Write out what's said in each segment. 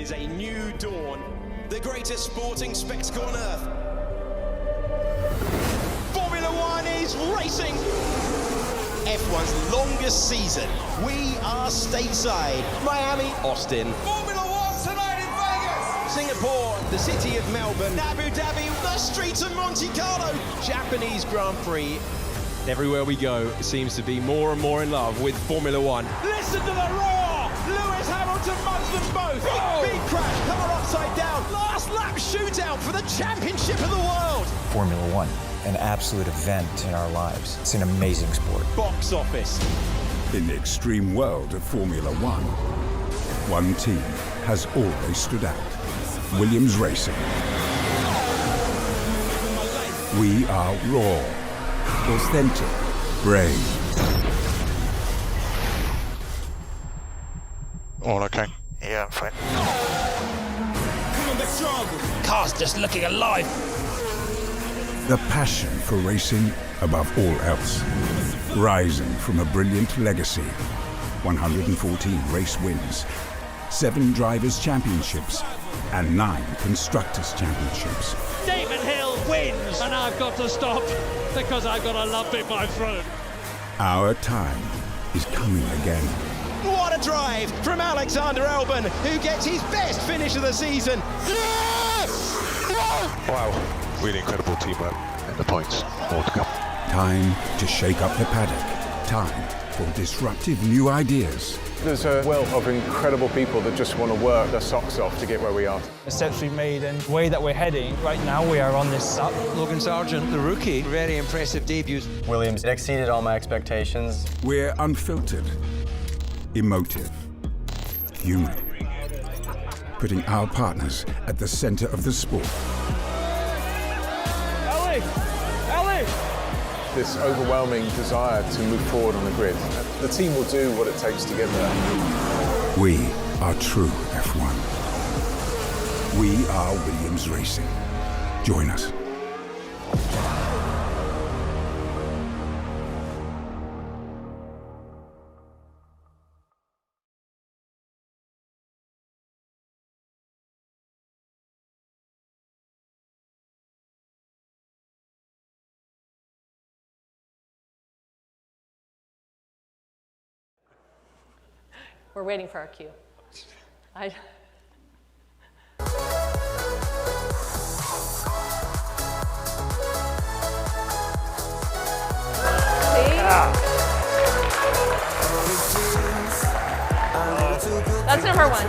is a new dawn. The greatest sporting spectacle on earth. Formula One is racing. F1's longest season. We are stateside. Miami, Austin. Formula One tonight in Vegas. Singapore, the city of Melbourne. Abu Dhabi, the streets of Monte Carlo. Japanese Grand Prix. Everywhere we go seems to be more and more in love with Formula One. Listen to the roar! Lewis Hamilton mugs them both. Big crash, car upside down. Last lap shootout for the championship of the world. Formula One, an absolute event in our lives. It's an amazing sport. Box office. In the extreme world of Formula One, one team has always stood out. Williams Racing. We are raw, authentic, brave. All okay? Yeah, I'm fine. Car's just looking alive. The passion for racing above all else. Rising from a brilliant legacy. 114 race wins, 7 Drivers' Championships, and 9 Constructors' Championships. David Hill wins, and I've got to stop because I've got a lump in my throat. Our time is coming again. What a drive from Alexander Albon, who gets his best finish of the season. Wow, really incredible teamwork and the points. More to come. Time to shake up the paddock. Time for disruptive new ideas. There's a wealth of incredible people that just want to work their socks off to get where we are. The steps we've made and the way that we're heading, right now we are on this up. Logan Sargent, the rookie, very impressive debut. Williams exceeded all my expectations. We're unfiltered, emotive, human. Putting our partners at the center of the sport. Ellie! This overwhelming desire to move forward on the grid. The team will do what it takes to get there. We are true F1. We are Williams Racing. Join us. We're waiting for our cue. That's number 1.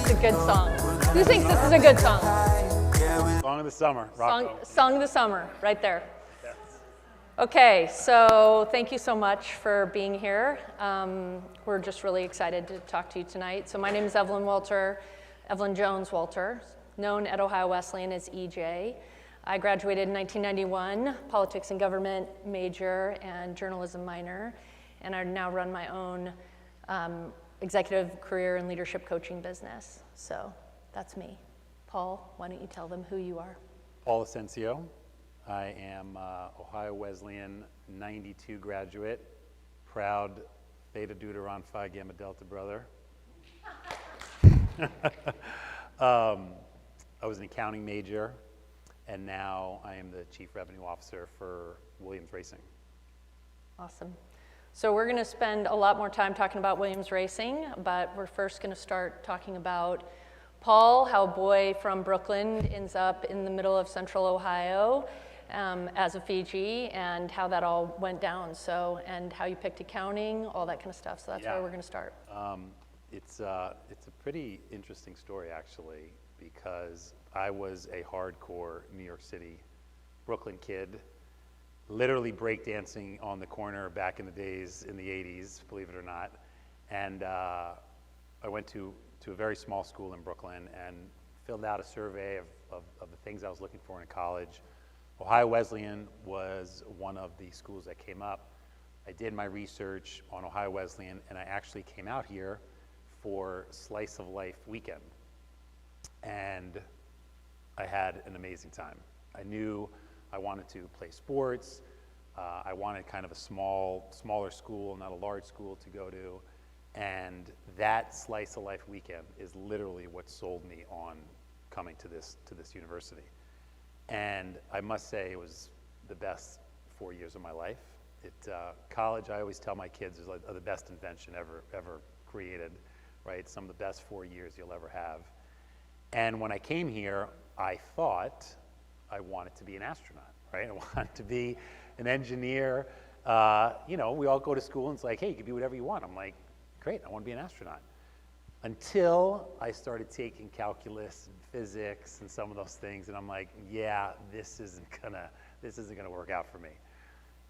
It's a good song. Who thinks this is a good song? Song of the summer. Song of the summer, right there. Okay, so thank you so much for being here. We're just really excited to talk to you tonight. So my name is Evelyn Jones Walter, known at Ohio Wesleyan as EJ. I graduated in 1991, politics and government major and journalism minor, and I now run my own executive career and leadership coaching business. So that's me. Paul, why don't you tell them who you are? Paul Asencio. I am Ohio Wesleyan 92 graduate, proud Theta Deuteron Phi Gamma Delta brother. I was an accounting major, and now I am the Chief Revenue Officer for Williams Racing. Awesome. So we're going to spend a lot more time talking about Williams Racing, but we're first going to start talking about Paul, how a boy from Brooklyn ends up in the middle of central Ohio as a Fiji, and how that all went down. So, and how you picked accounting, all that kind of stuff. So that's where we're going to start. It's a pretty interesting story, actually, because I was a hardcore New York City, Brooklyn kid, literally breakdancing on the corner back in the days in the 80s, believe it or not. And I went to a very small school in Brooklyn and filled out a survey of the things I was looking for in college. Ohio Wesleyan was one of the schools that came up. I did my research on Ohio Wesleyan, and I actually came out here for Slice of Life weekend. And I had an amazing time. I knew I wanted to play sports. I wanted kind of a smaller school, not a large school to go to. And that slice of life weekend is literally what sold me on coming to this university. And I must say it was the best 4 years of my life. College, I always tell my kids, is like the best invention ever created, right? Some of the best 4 years you'll ever have. And when I came here, I thought I wanted to be an astronaut, right? I wanted to be an engineer. You know, we all go to school and it's like, hey, you can be whatever you want. I'm like, great, I want to be an astronaut. Until I started taking calculus and physics and some of those things, and I'm like, yeah, this isn't gonna work out for me.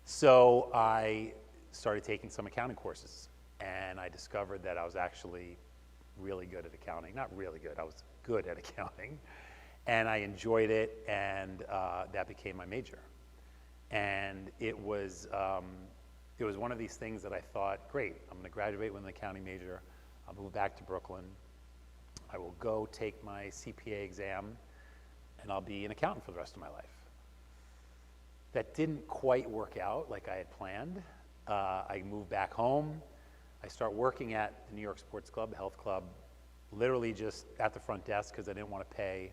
So I started taking some accounting courses, and I discovered that I was actually really good at accounting. Not really good, I was good at accounting, and I enjoyed it, and that became my major. And it was one of these things that I thought, great, I'm gonna graduate with an accounting major, I'll move back to Brooklyn, I will go take my CPA exam, and I'll be an accountant for the rest of my life. That didn't quite work out like I had planned. I moved back home. I start working at the New York Sports Club, the health club, literally just at the front desk because I didn't want to pay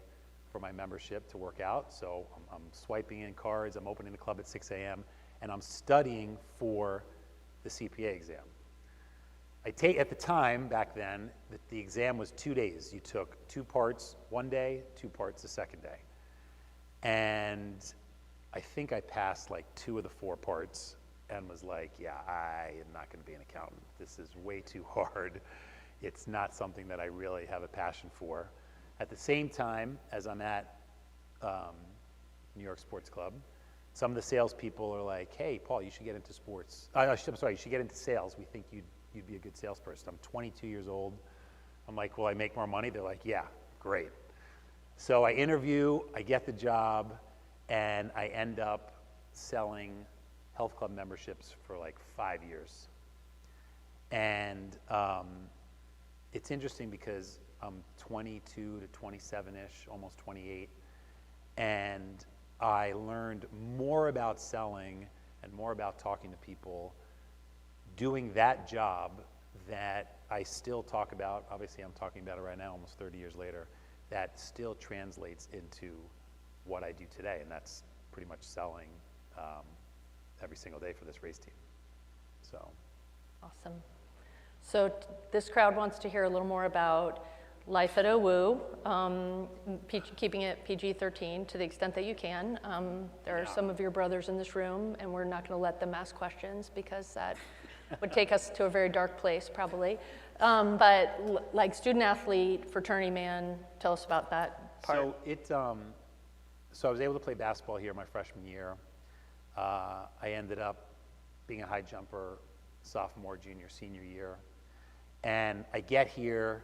for my membership to work out. So I'm swiping in cards, I'm opening the club at 6 a.m., and I'm studying for the CPA exam. At the time, back then, the exam was 2 days. You took 2 parts one day, 2 parts the second day. And I think I passed like 2 of the 4 parts and was like, yeah, I am not gonna be an accountant. This is way too hard. It's not something that I really have a passion for. At the same time, as I'm at New York Sports Club, some of the salespeople are like, hey, Paul, you should get into sports. I'm sorry, you should get into sales. We think you'd be a good salesperson. I'm 22 years old. I'm like, will I make more money? They're like, yeah, great. So I interview, I get the job, and I end up selling health club memberships for like 5 years. And it's interesting because I'm 22 to 27-ish, almost 28, and I learned more about selling and more about talking to people doing that job that I still talk about. Obviously, I'm talking about it right now, almost 30 years later, that still translates into what I do today, and that's pretty much selling every single day for this race team. So. Awesome. So this crowd wants to hear a little more about life at OWU, keeping it PG-13 to the extent that you can. There are some of your brothers in this room, and we're not going to let them ask questions because that would take us to a very dark place, probably. But like student athlete, fraternity man, tell us about that part. So I was able to play basketball here my freshman year. I ended up being a high jumper sophomore, junior, senior year. And I get here,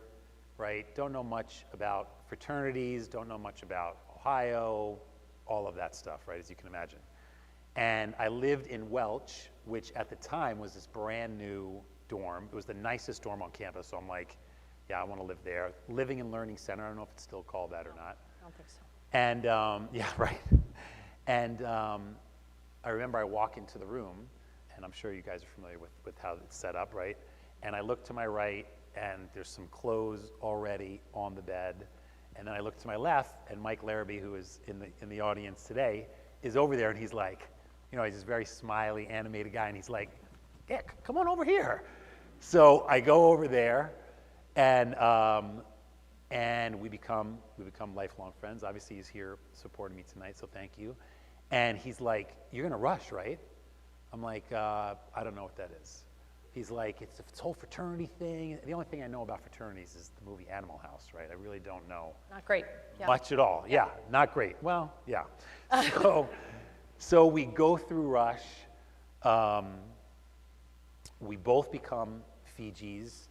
right, don't know much about fraternities, don't know much about Ohio, all of that stuff, right, as you can imagine. And I lived in Welch, which at the time was this brand new dorm. It was the nicest dorm on campus, so I'm like, yeah, I want to live there. Living and Learning Center, I don't know if it's still called that or not. I don't think so. And, yeah, right. And I remember I walk into the room, and I'm sure you guys are familiar with how it's set up, right? And I look to my right, and there's some clothes already on the bed. And then I look to my left, and Mike Larrabee, who is in the audience today, is over there, and he's like, you know, he's this very smiley, animated guy, and he's like, yeah, come on over here. So I go over there, and we become lifelong friends. Obviously, he's here supporting me tonight, so thank you. And he's like, you're gonna rush, right? I'm like, I don't know what that is. He's like, it's this whole fraternity thing. The only thing I know about fraternities is the movie Animal House, right? I really don't know not great. Yeah. Much at all. Yeah, not great. Well, yeah. So we go through Rush. We both become Fijis.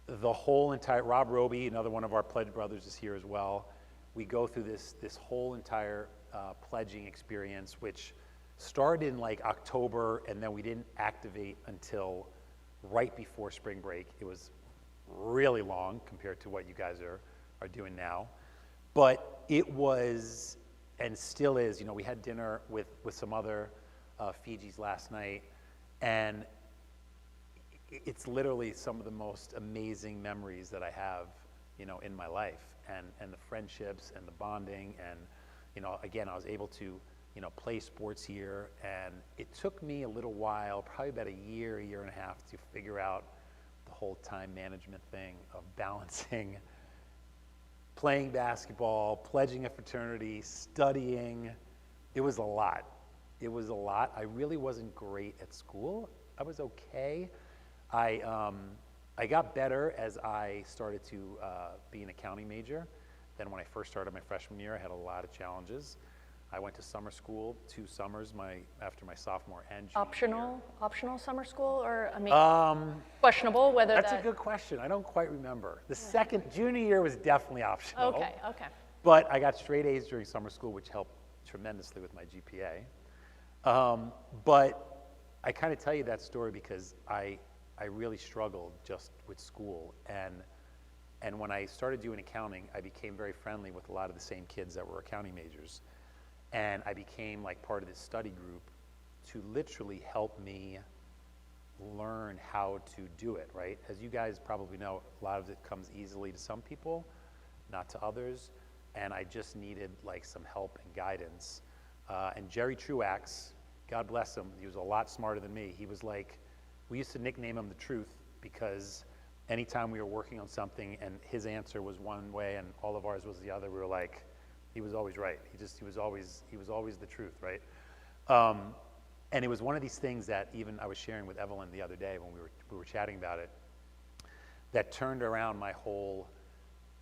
The whole entire, Rob Roby, another one of our pledge brothers, is here as well. We go through this whole entire pledging experience, which started in like October, and then we didn't activate until right before spring break. It was really long compared to what you guys are doing now. But it was, and still is, you know, we had dinner with some other Fiji's last night, and it's literally some of the most amazing memories that I have, in my life, and the friendships and the bonding, and, again, I was able to, play sports here, and it took me a little while, probably about a year and a half, to figure out the whole time management thing of balancing playing basketball, pledging a fraternity, studying. It was a lot. It was a lot. I really wasn't great at school. I was okay. I got better as I started to be an accounting major. Then when I first started my freshman year, I had a lot of challenges. I went to summer school 2 summers after my sophomore and junior year. Optional summer school, or questionable whether that's a good question. I don't quite remember. The junior year was definitely optional. Okay. But I got straight A's during summer school, which helped tremendously with my GPA. But I kind of tell you that story because I really struggled just with school, and when I started doing accounting, I became very friendly with a lot of the same kids that were accounting majors. And I became like part of this study group to literally help me learn how to do it, right? As you guys probably know, a lot of it comes easily to some people, not to others. And I just needed like some help and guidance. And Jerry Truax, God bless him, he was a lot smarter than me. He was like, we used to nickname him the Truth because anytime we were working on something and his answer was one way and all of ours was the other, we were like, he was always right. He was always the truth, right? And it was one of these things that even I was sharing with Evelyn the other day when we were chatting about it, that turned around my whole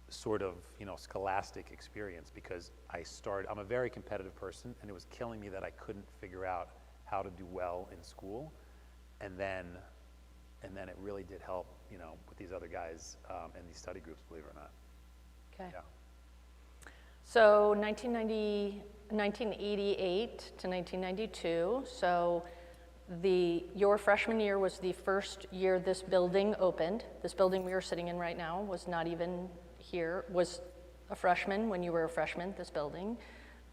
sort of scholastic experience, because I'm a very competitive person, and it was killing me that I couldn't figure out how to do well in school, and then it really did help with these other guys in these study groups, believe it or not. Okay. Yeah. So 1988 to 1992, so your freshman year was the first year this building opened. This building we are sitting in right now was not even here, was a freshman when you were a freshman, this building.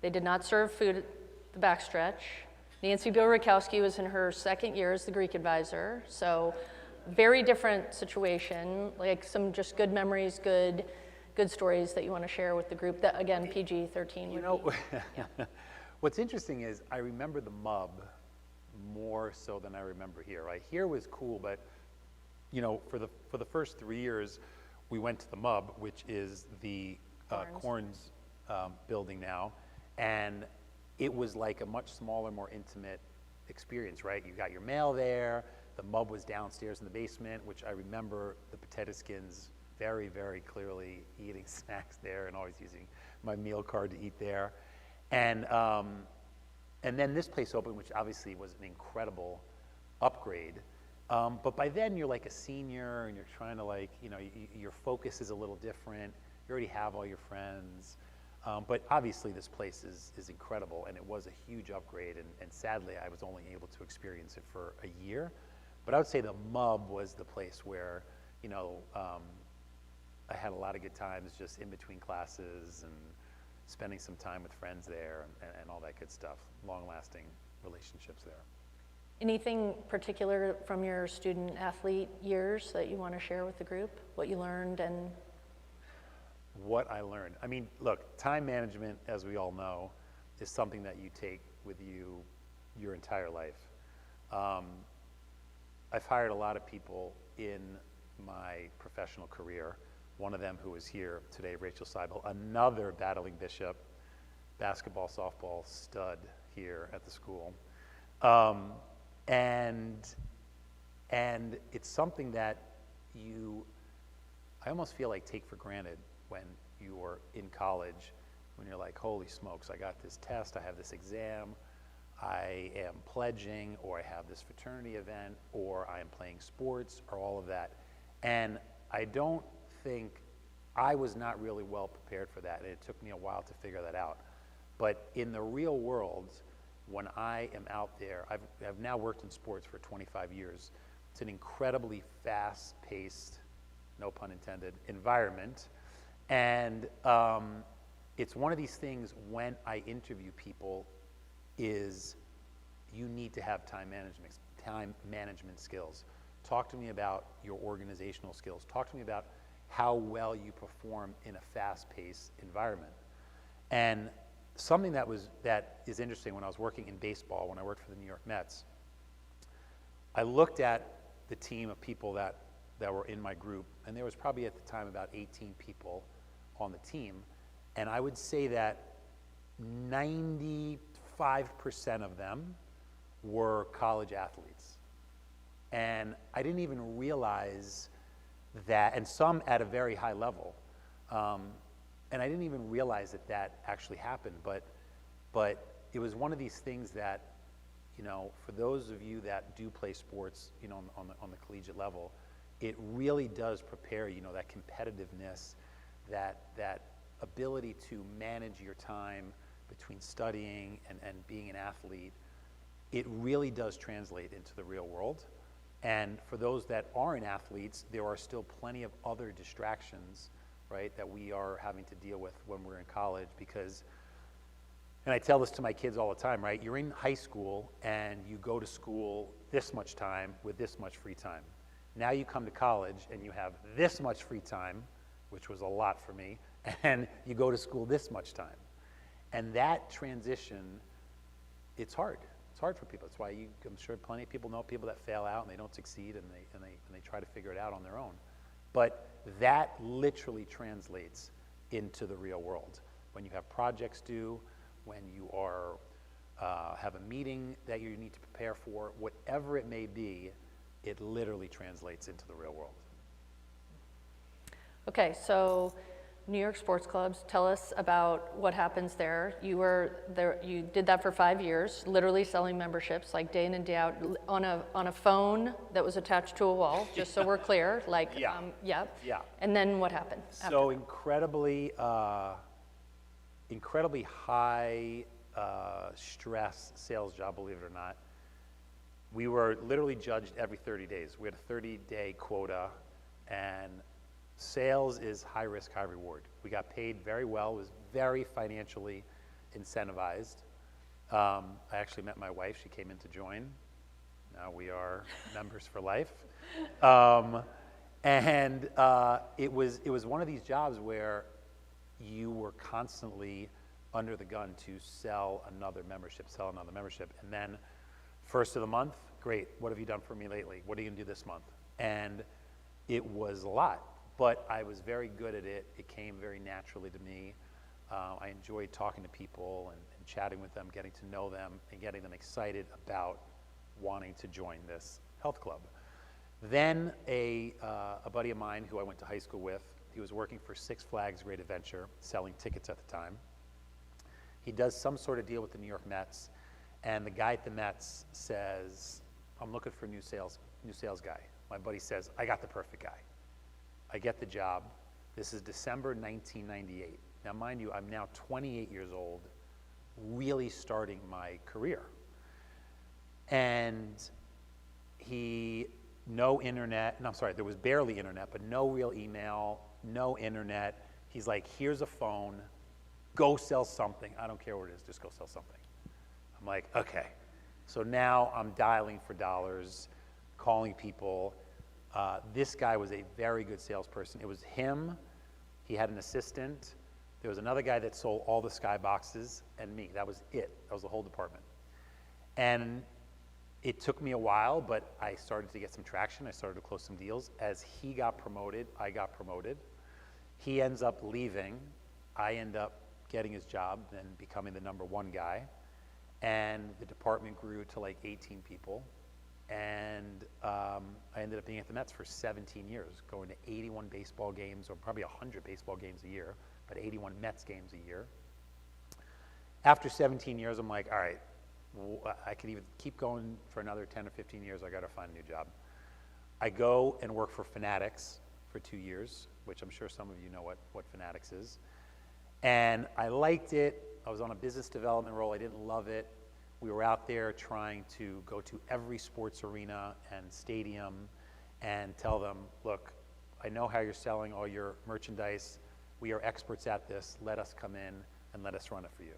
They did not serve food at the backstretch. Nancy Bill-Rakowski was in her second year as the Greek advisor, so very different situation, like some just good memories, good stories that you want to share with the group, that again, PG-13 What's interesting is I remember the MUB more so than I remember here, right? Here was cool, but for the first 3 years, we went to the MUB, which is the Corns building now, and it was like a much smaller, more intimate experience, right? You got your mail there, the MUB was downstairs in the basement, which I remember the potato skins very, very clearly eating snacks there and always using my meal card to eat there. And then this place opened, which obviously was an incredible upgrade. But by then you're like a senior and you're trying to your focus is a little different. You already have all your friends. But obviously this place is incredible, and it was a huge upgrade, and sadly I was only able to experience it for a year. But I would say the MUB was the place where, I had a lot of good times just in between classes and spending some time with friends there and all that good stuff, long-lasting relationships there. Anything particular from your student athlete years that you want to share with the group, what you learned and? What I learned. I mean, look, time management, as we all know, is something that you take with you your entire life. I've hired a lot of people in my professional career. One of them who is here today, Rachel Seibel, another battling Bishop, basketball, softball stud here at the school. And it's something that I almost feel like take for granted when you're in college, when you're like, holy smokes, I got this test, I have this exam, I am pledging, or I have this fraternity event, or I am playing sports, or all of that. And I don't think, I was not really well prepared for that, and it took me a while to figure that out. But in the real world, when I am out there, I've now worked in sports for 25 years. It's an incredibly fast-paced, no pun intended, environment. And it's one of these things when I interview people is, you need to have time management skills. Talk to me about your organizational skills. Talk to me about how well you perform in a fast-paced environment. And something that is interesting, when I was working in baseball, when I worked for the New York Mets, I looked at the team of people that were in my group, and there was probably at the time about 18 people on the team, and I would say that 95% of them were college athletes. And I didn't even realize that, and some at a very high level, and I didn't even realize that actually happened, but it was one of these things that, you know, for those of you that do play sports, you know, on the collegiate level, it really does prepare, you know, that competitiveness, that ability to manage your time between studying and being an athlete. It really does translate into the real world. And for those that aren't athletes, there are still plenty of other distractions, right, that we are having to deal with when we're in college, because, and I tell this to my kids all the time, right, you're in high school and you go to school this much time with this much free time. Now you come to college and you have this much free time, which was a lot for me, and you go to school this much time. And that transition, it's hard. It's hard for people. That's why I'm sure plenty of people know people that fail out and they don't succeed, and they try to figure it out on their own. But that literally translates into the real world. When you have projects due, when you are have a meeting that you need to prepare for, whatever it may be, it literally translates into the real world. Okay, so New York sports clubs, tell us about what happens there. You were there, you did that for 5 years, literally selling memberships, like day in and day out, on a phone that was attached to a wall, just so we're clear, like, Yeah. And then what happened after So that? incredibly high stress sales job, believe it or not. We were literally judged every 30 days. We had a 30-day quota, and sales is high risk, high reward. We got paid very well. It was very financially incentivized. I actually met my wife. She came in to join. Now we are members for life. It was one of these jobs where you were constantly under the gun to sell another membership. And then first of the month, great, what have you done for me lately? What are you gonna do this month? And it was a lot, but I was very good at it. It came very naturally to me. I enjoyed talking to people and chatting with them, getting to know them, and getting them excited about wanting to join this health club. Then a buddy of mine who I went to high school with, he was working for Six Flags Great Adventure, selling tickets at the time. He does some sort of deal with the New York Mets, and the guy at the Mets says, I'm looking for a new sales guy. My buddy says, I got the perfect guy. I get the job. This is December 1998. Now, mind you, I'm now 28 years old, really starting my career. And there was barely internet, but no real email, no internet. He's like, here's a phone, go sell something. I don't care what it is, just go sell something. I'm like, okay. So now I'm dialing for dollars, calling people. This guy was a very good salesperson. It was him, he had an assistant, there was another guy that sold all the skyboxes, and me. That was it. That was the whole department. And it took me a while, but I started to get some traction. I started to close some deals. As he got promoted, I got promoted. He ends up leaving. I end up getting his job and becoming the #1 guy. And the department grew to like 18 people. And I ended up being at the Mets for 17 years, going to 81 baseball games, or probably 100 baseball games a year, but 81 Mets games a year. After 17 years, I'm like, all right, I could even keep going for another 10 or 15 years. I got to find a new job. I go and work for Fanatics for 2 years, which I'm sure some of you know what Fanatics is. And I liked it. I was on a business development role. I didn't love it. We were out there trying to go to every sports arena and stadium and tell them, look, I know how you're selling all your merchandise. We are experts at this. Let us come in and let us run it for you.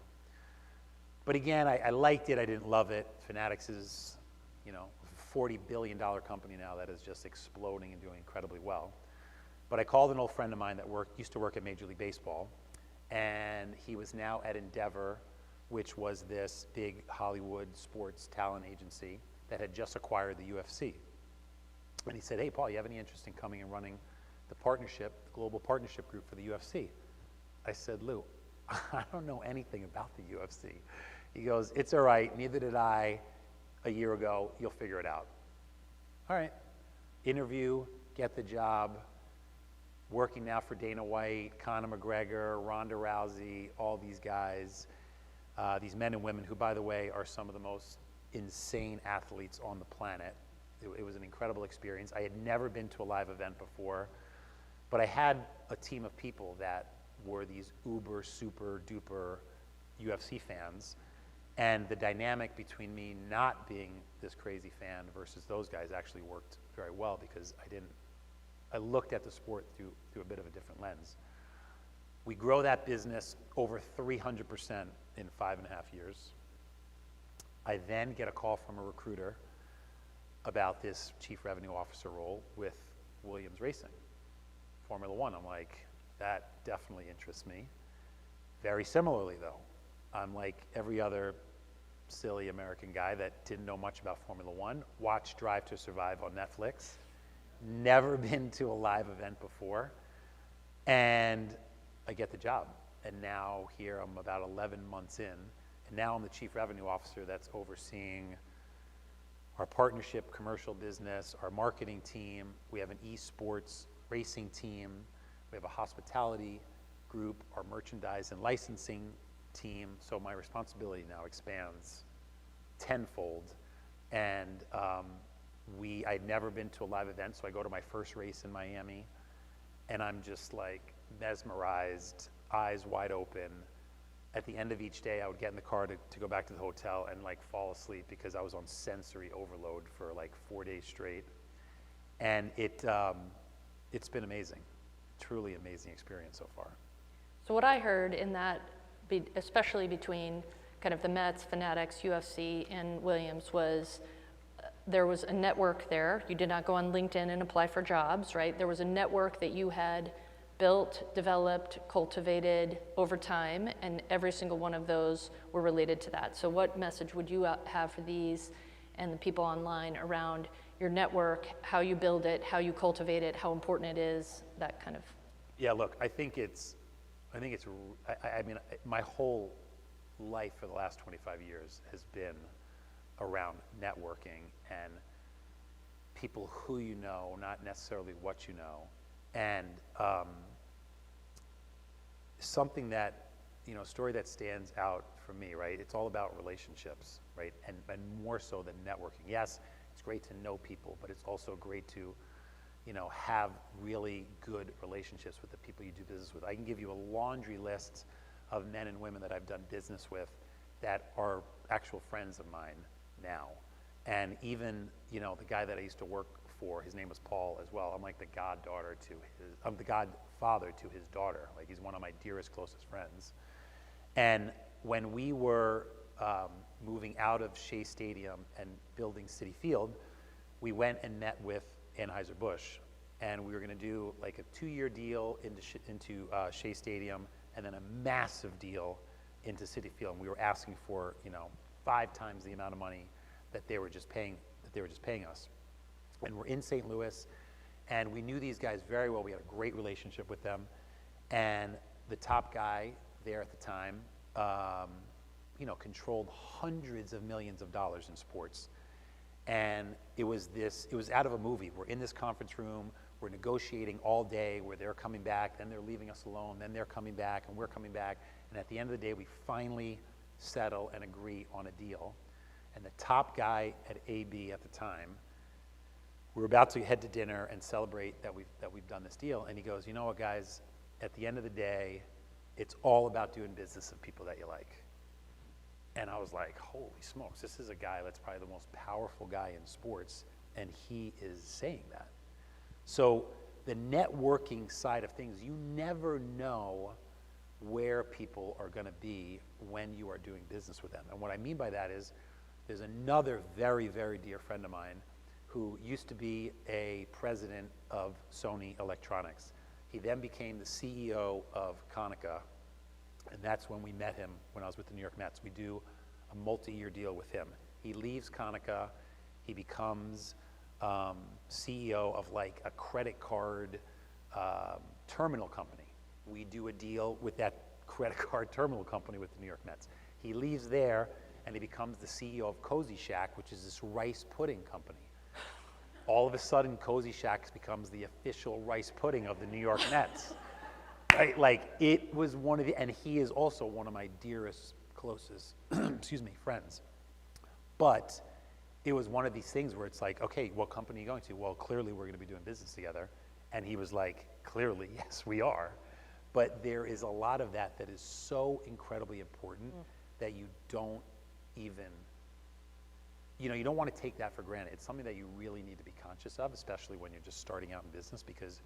But again, I liked it, I didn't love it. Fanatics is, you know, a $40 billion company now that is just exploding and doing incredibly well. But I called an old friend of mine that used to work at Major League Baseball, and he was now at Endeavor, which was this big Hollywood sports talent agency that had just acquired the UFC. And he said, hey, Paul, you have any interest in coming and running the partnership, the global partnership group for the UFC? I said, Lou, I don't know anything about the UFC. He goes, it's all right, neither did I a year ago, you'll figure it out. All right, interview, get the job, working now for Dana White, Conor McGregor, Ronda Rousey, all these guys, these men and women who, by the way, are some of the most insane athletes on the planet. It was an incredible experience. I had never been to a live event before, but I had a team of people that were these uber, super duper UFC fans. And the dynamic between me not being this crazy fan versus those guys actually worked very well because I looked at the sport through a bit of a different lens. We grow that business over 300% in 5.5 years. I then get a call from a recruiter about this chief revenue officer role with Williams Racing, Formula One. I'm like, that definitely interests me. Very similarly though, I'm like every other silly American guy that didn't know much about Formula One, watched Drive to Survive on Netflix, never been to a live event before, and I get the job. And now here I'm about 11 months in, and now I'm the chief revenue officer that's overseeing our partnership commercial business, our marketing team. We have an esports racing team. We have a hospitality group, our merchandise and licensing team. So my responsibility now expands tenfold. And I'd never been to a live event, so I go to my first race in Miami, and I'm just like mesmerized, eyes wide open. At the end of each day, I would get in the car to go back to the hotel and like fall asleep because I was on sensory overload for like 4 days straight. And it's been amazing, truly amazing experience so far. So what I heard in that, especially between kind of the Mets, Fanatics, UFC, and Williams, was there was a network there. You did not go on LinkedIn and apply for jobs, right? There was a network that you had built, developed, cultivated over time, and every single one of those were related to that. So what message would you have for these and the people online around your network, how you build it, how you cultivate it, how important it is, that kind of? Yeah, look, I mean, my whole life for the last 25 years has been around networking and people who you know, not necessarily what you know. And something that, a story that stands out for me, right? It's all about relationships, right? And more so than networking. Yes, it's great to know people, but it's also great to, have really good relationships with the people you do business with. I can give you a laundry list of men and women that I've done business with that are actual friends of mine now. And even, the guy that I used to work for, his name was Paul as well. I'm like the godfather to his daughter. Like, he's one of my dearest, closest friends. And when we were moving out of Shea Stadium and building Citi Field, we went and met with Anheuser-Busch, and we were going to do like a 2-year deal into Shea Stadium, and then a massive deal into Citi Field. And we were asking for 5 times the amount of money that they were just paying us. And we're in St. Louis, and we knew these guys very well. We had a great relationship with them, and the top guy there at the time, controlled hundreds of millions of dollars in sports. And it was out of a movie. We're in this conference room, we're negotiating all day, where they're coming back, then they're leaving us alone, then they're coming back, and we're coming back. And at the end of the day, we finally settle and agree on a deal. And the top guy at AB at the time, we were about to head to dinner and celebrate that we've done this deal. And he goes, you know what, guys, at the end of the day, it's all about doing business with people that you like. And I was like, holy smokes, this is a guy that's probably the most powerful guy in sports, and he is saying that. So the networking side of things, you never know where people are going to be when you are doing business with them. And what I mean by that is there's another very, very dear friend of mine who used to be a president of Sony Electronics. He then became the CEO of Konica, and that's when we met him when I was with the New York Mets. We do a multi-year deal with him. He leaves Konica, he becomes CEO of like a credit card terminal company. We do a deal with that credit card terminal company with the New York Mets. He leaves there and he becomes the CEO of Cozy Shack, which is this rice pudding company. All of a sudden, Cozy Shack becomes the official rice pudding of the New York Mets. Right? Like, it was one of the, and he is also one of my dearest, closest, excuse me, friends. But it was one of these things where it's like, okay, what company are you going to? Well, clearly we're going to be doing business together. And he was like, clearly, yes, we are. But there is a lot of that that is so incredibly important that you don't even, you know, you don't want to take that for granted. It's something that you really need to be conscious of, especially when you're just starting out in business, because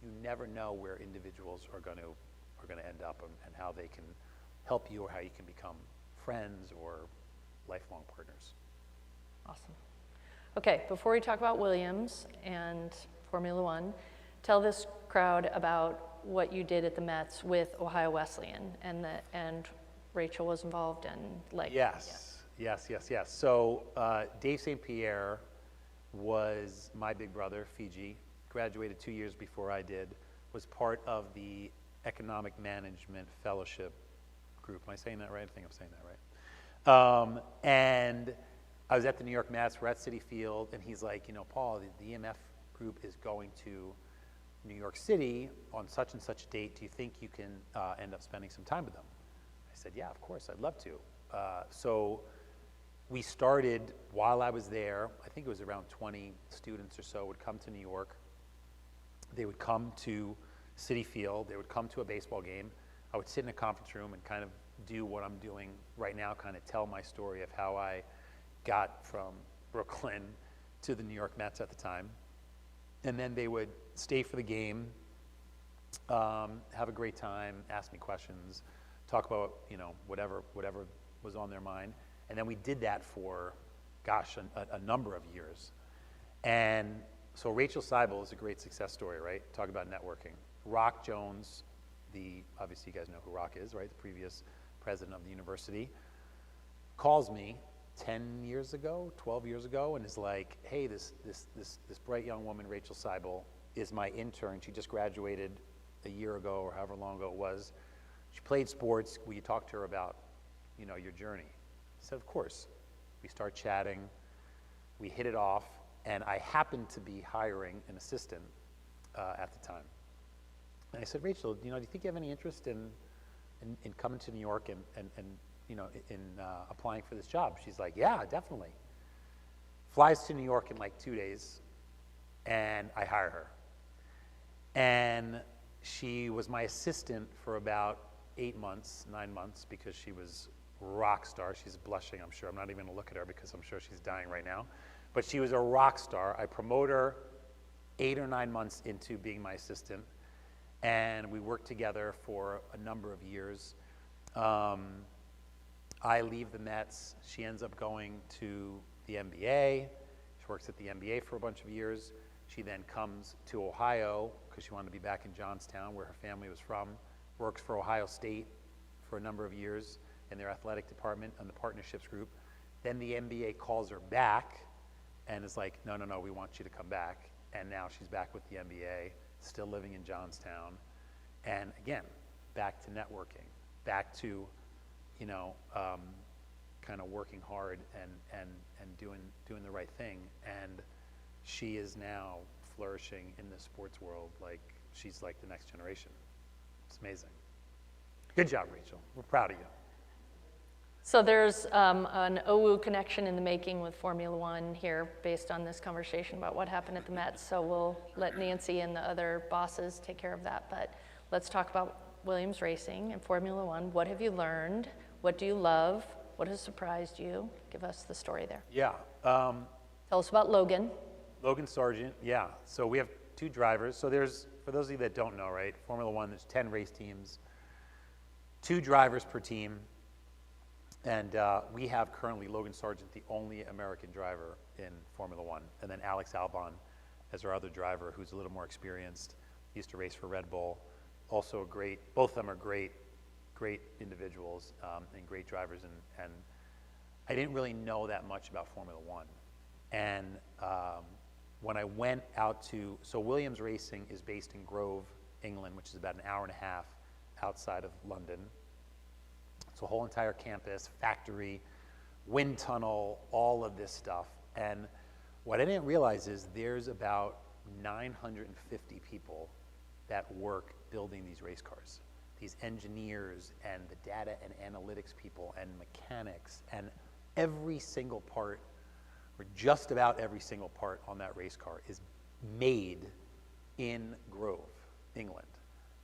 you never know where individuals are going to end up and how they can help you or how you can become friends or lifelong partners. Awesome. Okay, before we talk about Williams and Formula One, tell this crowd about what you did at the Mets with Ohio Wesleyan, and Rachel was involved in, like. Yes. Yes. So Dave St. Pierre was my big brother, Fiji, graduated 2 years before I did, was part of the Economic Management Fellowship group. Am I saying that right? I think I'm saying that right. And I was at the New York Mets, we're at Citi Field, and he's like, you know, Paul, the EMF group is going to New York City on such and such a date. Do you think you can end up spending some time with them? I said, yeah, of course, I'd love to. So we started while I was there. I think it was around 20 students or so would come to New York. They would come to Citi Field. They would come to a baseball game. I would sit in a conference room and kind of do what I'm doing right now, kind of tell my story of how I got from Brooklyn to the New York Mets at the time. And then they would stay for the game, have a great time, ask me questions, talk about, you know, whatever was on their mind. And then we did that for, gosh, a number of years. And so Rachel Seibel is a great success story, right? Talk about networking. Rock Jones, obviously you guys know who Rock is, right? The previous president of the university, calls me 10 years ago, 12 years ago, and is like, hey, this bright young woman, Rachel Seibel, is my intern. She just graduated a year ago or however long ago it was. She played sports. Will you talk to her about, you know, your journey? I said, of course. We start chatting. We hit it off. And I happened to be hiring an assistant at the time. And I said, Rachel, you know, do you think you have any interest in coming to New York and you know, in applying for this job? She's like, yeah, definitely. Flies to New York in like 2 days, and I hire her. And she was my assistant for about 8 months, 9 months, because she was rock star. She's blushing, I'm sure. I'm not even gonna look at her because I'm sure she's dying right now. But she was a rock star. I promote her 8 or 9 months into being my assistant, and we worked together for a number of years. I leave the Mets. She ends up going to the NBA. She works at the NBA for a bunch of years. She then comes to Ohio because she wanted to be back in Johnstown, where her family was from. Works for Ohio State for a number of years in their athletic department and the partnerships group. Then the NBA calls her back and is like, no, we want you to come back. And now she's back with the NBA, still living in Johnstown. And again, back to networking, back to, you know, kind of working hard and doing the right thing. And she is now flourishing in the sports world like she's like the next generation. It's amazing. Good job, Rachel. We're proud of you. So there's an OWU connection in the making with Formula One here based on this conversation about what happened at the Mets. So we'll let Nancy and the other bosses take care of that. But let's talk about Williams Racing and Formula One. What have you learned? What do you love? What has surprised you? Give us the story there. Yeah. Tell us about Logan. Logan Sargent, yeah. So we have 2 drivers. So there's, for those of you that don't know, right, Formula One, there's 10 race teams. 2 drivers per team. And we have currently Logan Sargent, the only American driver in Formula One. And then Alex Albon as our other driver, who's a little more experienced. He used to race for Red Bull. Also both of them are great individuals and great drivers. And I didn't really know that much about Formula One. And when I went out so Williams Racing is based in Grove, England, which is about an hour and a half outside of London. It's a whole entire campus, factory, wind tunnel, all of this stuff. And what I didn't realize is there's about 950 people that work building these race cars. These engineers and the data and analytics people and mechanics, and every single part, or just about every single part on that race car is made in Grove, England.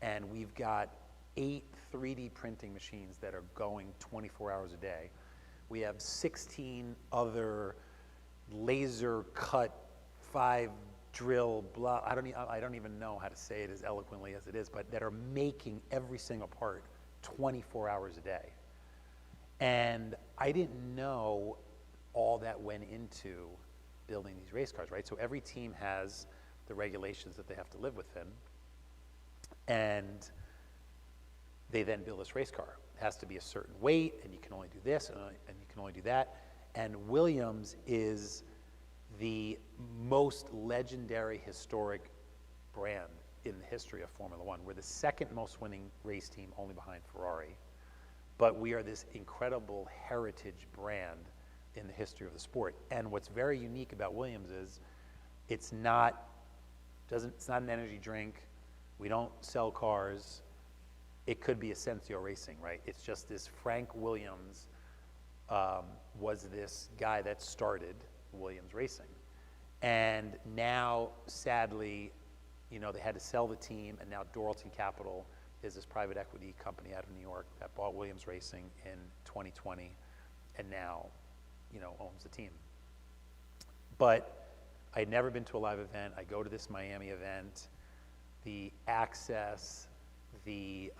And we've got 8 3D printing machines that are going 24 hours a day. We have 16 other laser cut, 5 drill, blah, I don't even know how to say it as eloquently as it is, but that are making every single part 24 hours a day. And I didn't know all that went into building these race cars, right? So every team has the regulations that they have to live within, and they then build this race car. It has to be a certain weight, and you can only do this, and you can only do that. And Williams is the most legendary, historic brand in the history of Formula One. We're the second most winning race team, only behind Ferrari. But we are this incredible heritage brand in the history of the sport. And what's very unique about Williams is it's not an energy drink. We don't sell cars. It could be Asencio Racing, right? It's just this Frank Williams was this guy that started Williams Racing. And now, sadly, they had to sell the team, and now Doralton Capital is this private equity company out of New York that bought Williams Racing in 2020 and now, owns the team. But I had never been to a live event. I go to this Miami event. The access, the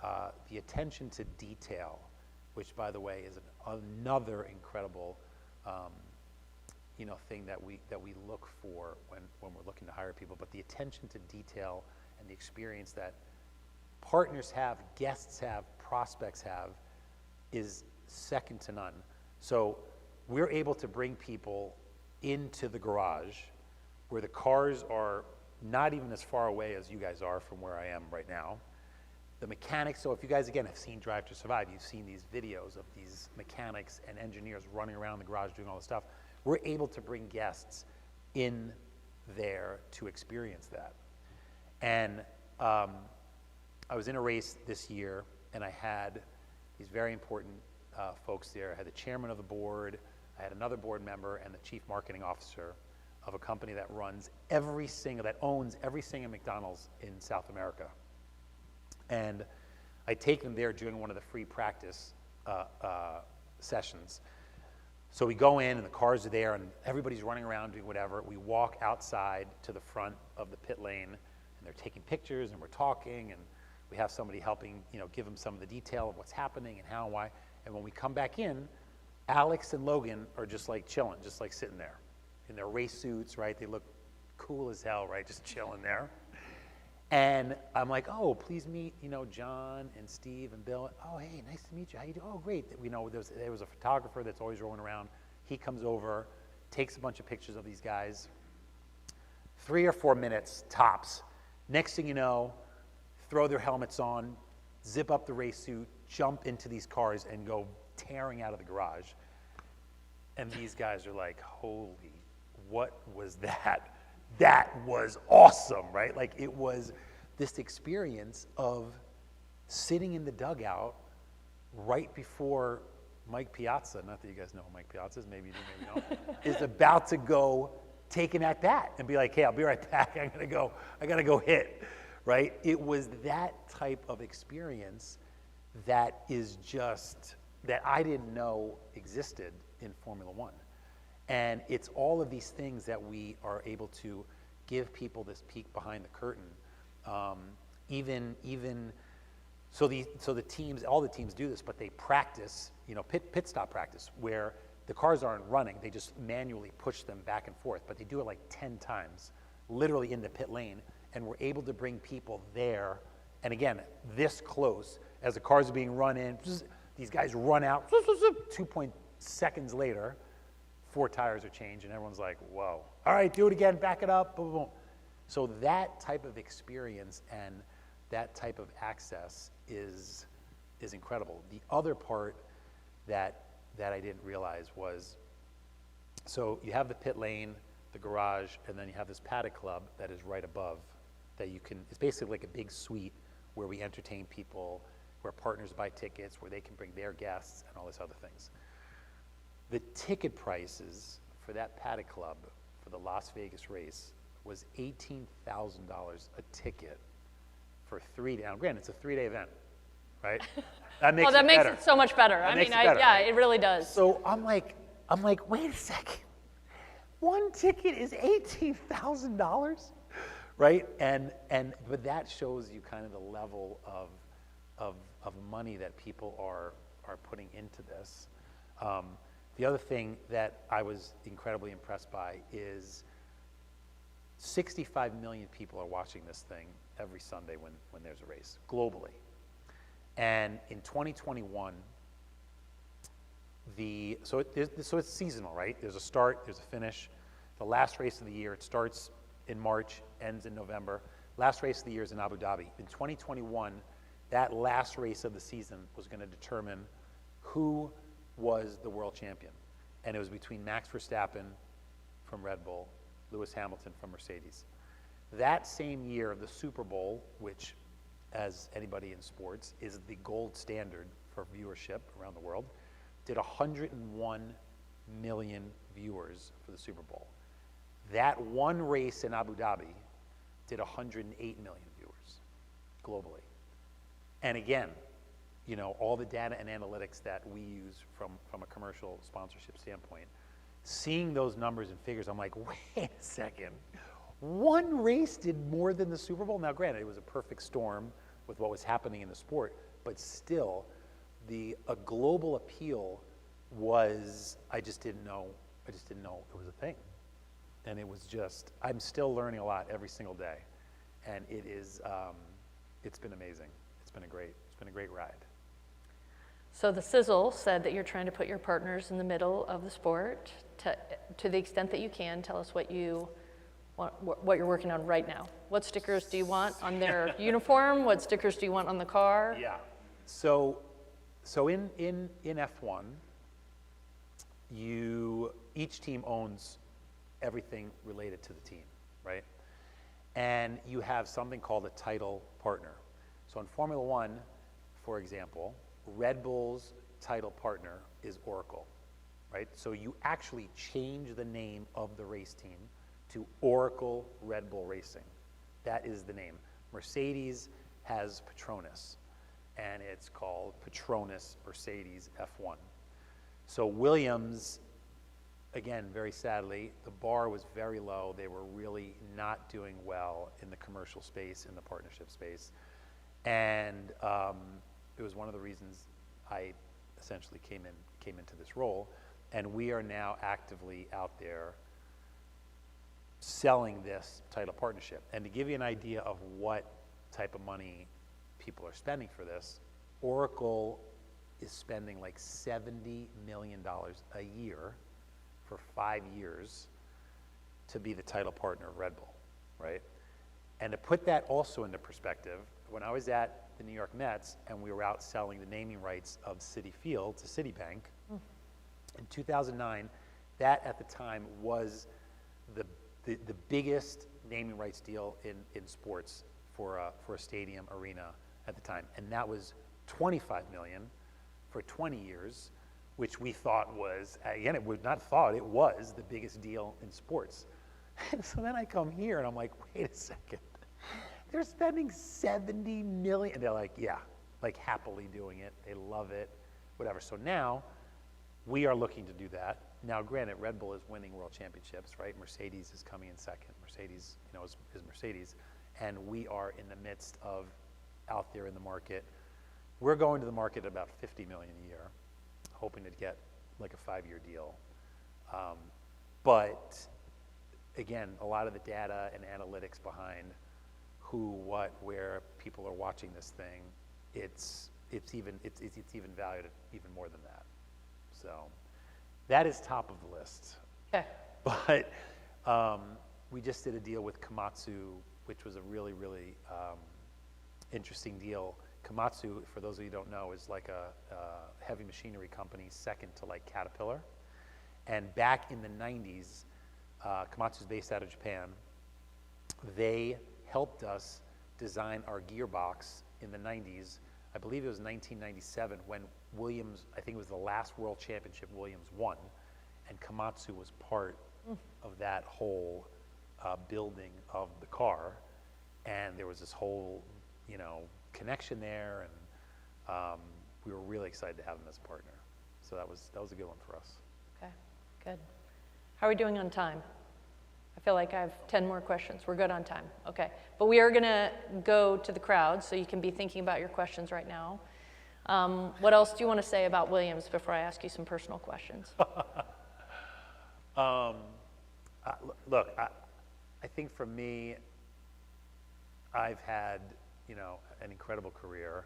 attention to detail, which, by the way, is another incredible thing that we look for when we're looking to hire people. But the attention to detail and the experience that partners have, guests have, prospects have, is second to none. So we're able to bring people into the garage where the cars are not even as far away as you guys are from where I am right now. The mechanics, so if you guys, again, have seen Drive to Survive, you've seen these videos of these mechanics and engineers running around the garage doing all this stuff. We're able to bring guests in there to experience that. And I was in a race this year, and I had these very important folks there. I had the chairman of the board, I had another board member, and the chief marketing officer of a company that owns every single McDonald's in South America. And I take them there during one of the free practice sessions. So we go in, and the cars are there, and everybody's running around doing whatever. We walk outside to the front of the pit lane, and they're taking pictures, and we're talking, and we have somebody helping, give them some of the detail of what's happening and how and why. And when we come back in, Alex and Logan are just like chilling, just like sitting there in their race suits, right? They look cool as hell, right? Just chilling there. And I'm like, oh, please meet, John and Steve and Bill. Oh, hey, nice to meet you. How you doing? Oh, great. There was a photographer that's always rolling around. He comes over, takes a bunch of pictures of these guys. 3 or 4 minutes, tops. Next thing you know, throw their helmets on, zip up the race suit, jump into these cars, and go tearing out of the garage. And these guys are like, holy, what was that? That was awesome, right? Like, it was this experience of sitting in the dugout right before Mike Piazza, not that you guys know who Mike Piazza is, maybe you do, maybe you don't, is about to go take an at-bat and be like, hey, I'll be right back, I gotta go hit, right? It was that type of experience that is just, that I didn't know existed in Formula One. And it's all of these things that we are able to give people this peek behind the curtain. Even So the teams, all the teams do this, but they practice, pit stop practice, where the cars aren't running, they just manually push them back and forth, but they do it like 10 times, literally in the pit lane, and we're able to bring people there, and again, this close, as the cars are being run in, these guys run out, 2 seconds later, 4 tires are changed, and everyone's like, whoa, all right, do it again, back it up, boom, boom, boom. So that type of experience and that type of access is incredible. The other part that I didn't realize was, so you have the pit lane, the garage, and then you have this paddock club that is right above that you can, it's basically like a big suite where we entertain people, where partners buy tickets, where they can bring their guests and all these other things. The ticket prices for that paddock club for the Las Vegas race was $18,000 a ticket for 3 days. Now, granted, it's a 3-day event, right? That makes that makes better. it so much better. Right? It really does. So I'm like, wait a second. One ticket is $18,000, right? But that shows you kind of the level of money that people are putting into this. The other thing that I was incredibly impressed by is 65 million people are watching this thing every Sunday when there's a race, globally. And in 2021, so it's seasonal, right? There's a start, there's a finish. The last race of the year, it starts in March, ends in November. Last race of the year is in Abu Dhabi. In 2021, that last race of the season was going to determine who was the world champion. And it was between Max Verstappen from Red Bull, Lewis Hamilton from Mercedes. That same year, the Super Bowl, which, as anybody in sports, is the gold standard for viewership around the world, did 101 million viewers for the Super Bowl. That one race in Abu Dhabi did 108 million viewers globally. And again, all the data and analytics that we use from a commercial sponsorship standpoint, seeing those numbers and figures, I'm like, wait a second. One race did more than the Super Bowl? Now, granted, it was a perfect storm with what was happening in the sport, but still, a global appeal was, I just didn't know it was a thing. And it was just, I'm still learning a lot every single day. And it's been amazing. It's been a great ride. So the sizzle said that you're trying to put your partners in the middle of the sport. To the extent that you can, tell us what you're working on right now. What stickers do you want on their uniform? What stickers do you want on the car? Yeah. So in F1, each team owns everything related to the team, right? And you have something called a title partner. So in Formula One, for example, Red Bull's title partner is Oracle, right? So you actually change the name of the race team to Oracle Red Bull Racing. That is the name. Mercedes has Petronas, and it's called Petronas Mercedes F1. So Williams, again, very sadly, the bar was very low. They were really not doing well in the commercial space, in the partnership space. And it was one of the reasons I essentially came into this role. And we are now actively out there selling this title partnership. And to give you an idea of what type of money people are spending for this, Oracle is spending like $70 million a year for 5 years to be the title partner of Red Bull, right? And to put that also into perspective, when I was at the New York Mets and we were out selling the naming rights of Citi Field to Citibank, in 2009, that at the time was the biggest naming rights deal in sports for a stadium arena at the time. And that was $25 million for 20 years, which we thought was, again, it was not thought, it was the biggest deal in sports. And so then I come here and I'm like, wait a second. They're spending $70 million. And they're like, yeah, like happily doing it. They love it, whatever. So now we are looking to do that. Now, granted, Red Bull is winning world championships, right? Mercedes is coming in second. Mercedes, is Mercedes. And we are in the midst of out there in the market We're going to the market at about $50 million a year, hoping to get like a 5-year deal. But again, a lot of the data and analytics behind who, what, where people are watching this thing, it's even valued at even more than that. So that is top of the list. Okay. But we just did a deal with Komatsu, which was a really, really interesting deal. Komatsu, for those of you who don't know, is like a heavy machinery company second to like Caterpillar. And back in the 90s, Komatsu is based out of Japan. They helped us design our gearbox in the 90s. I believe it was 1997 when Williams, I think it was the last world championship Williams won, and Komatsu was part of that whole building of the car. And there was this whole, connection there, and we were really excited to have them as a partner. So that was a good one for us. Okay, good. How are we doing on time? I feel like I have 10 more questions. We're good on time. Okay, but we are going to go to the crowd, so you can be thinking about your questions right now. What else do you want to say about Williams before I ask you some personal questions? Look, I think for me, I've had, an incredible career.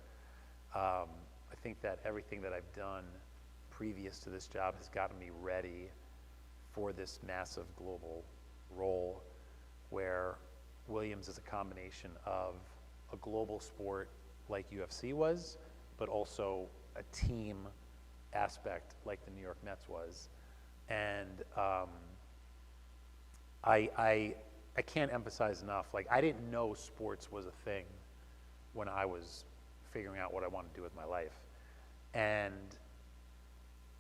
I think that everything that I've done previous to this job has gotten me ready for this massive global role where Williams is a combination of a global sport like UFC was, but also a team aspect like the New York Mets was. And I can't emphasize enough, like I didn't know sports was a thing when I was figuring out what I wanted to do with my life. And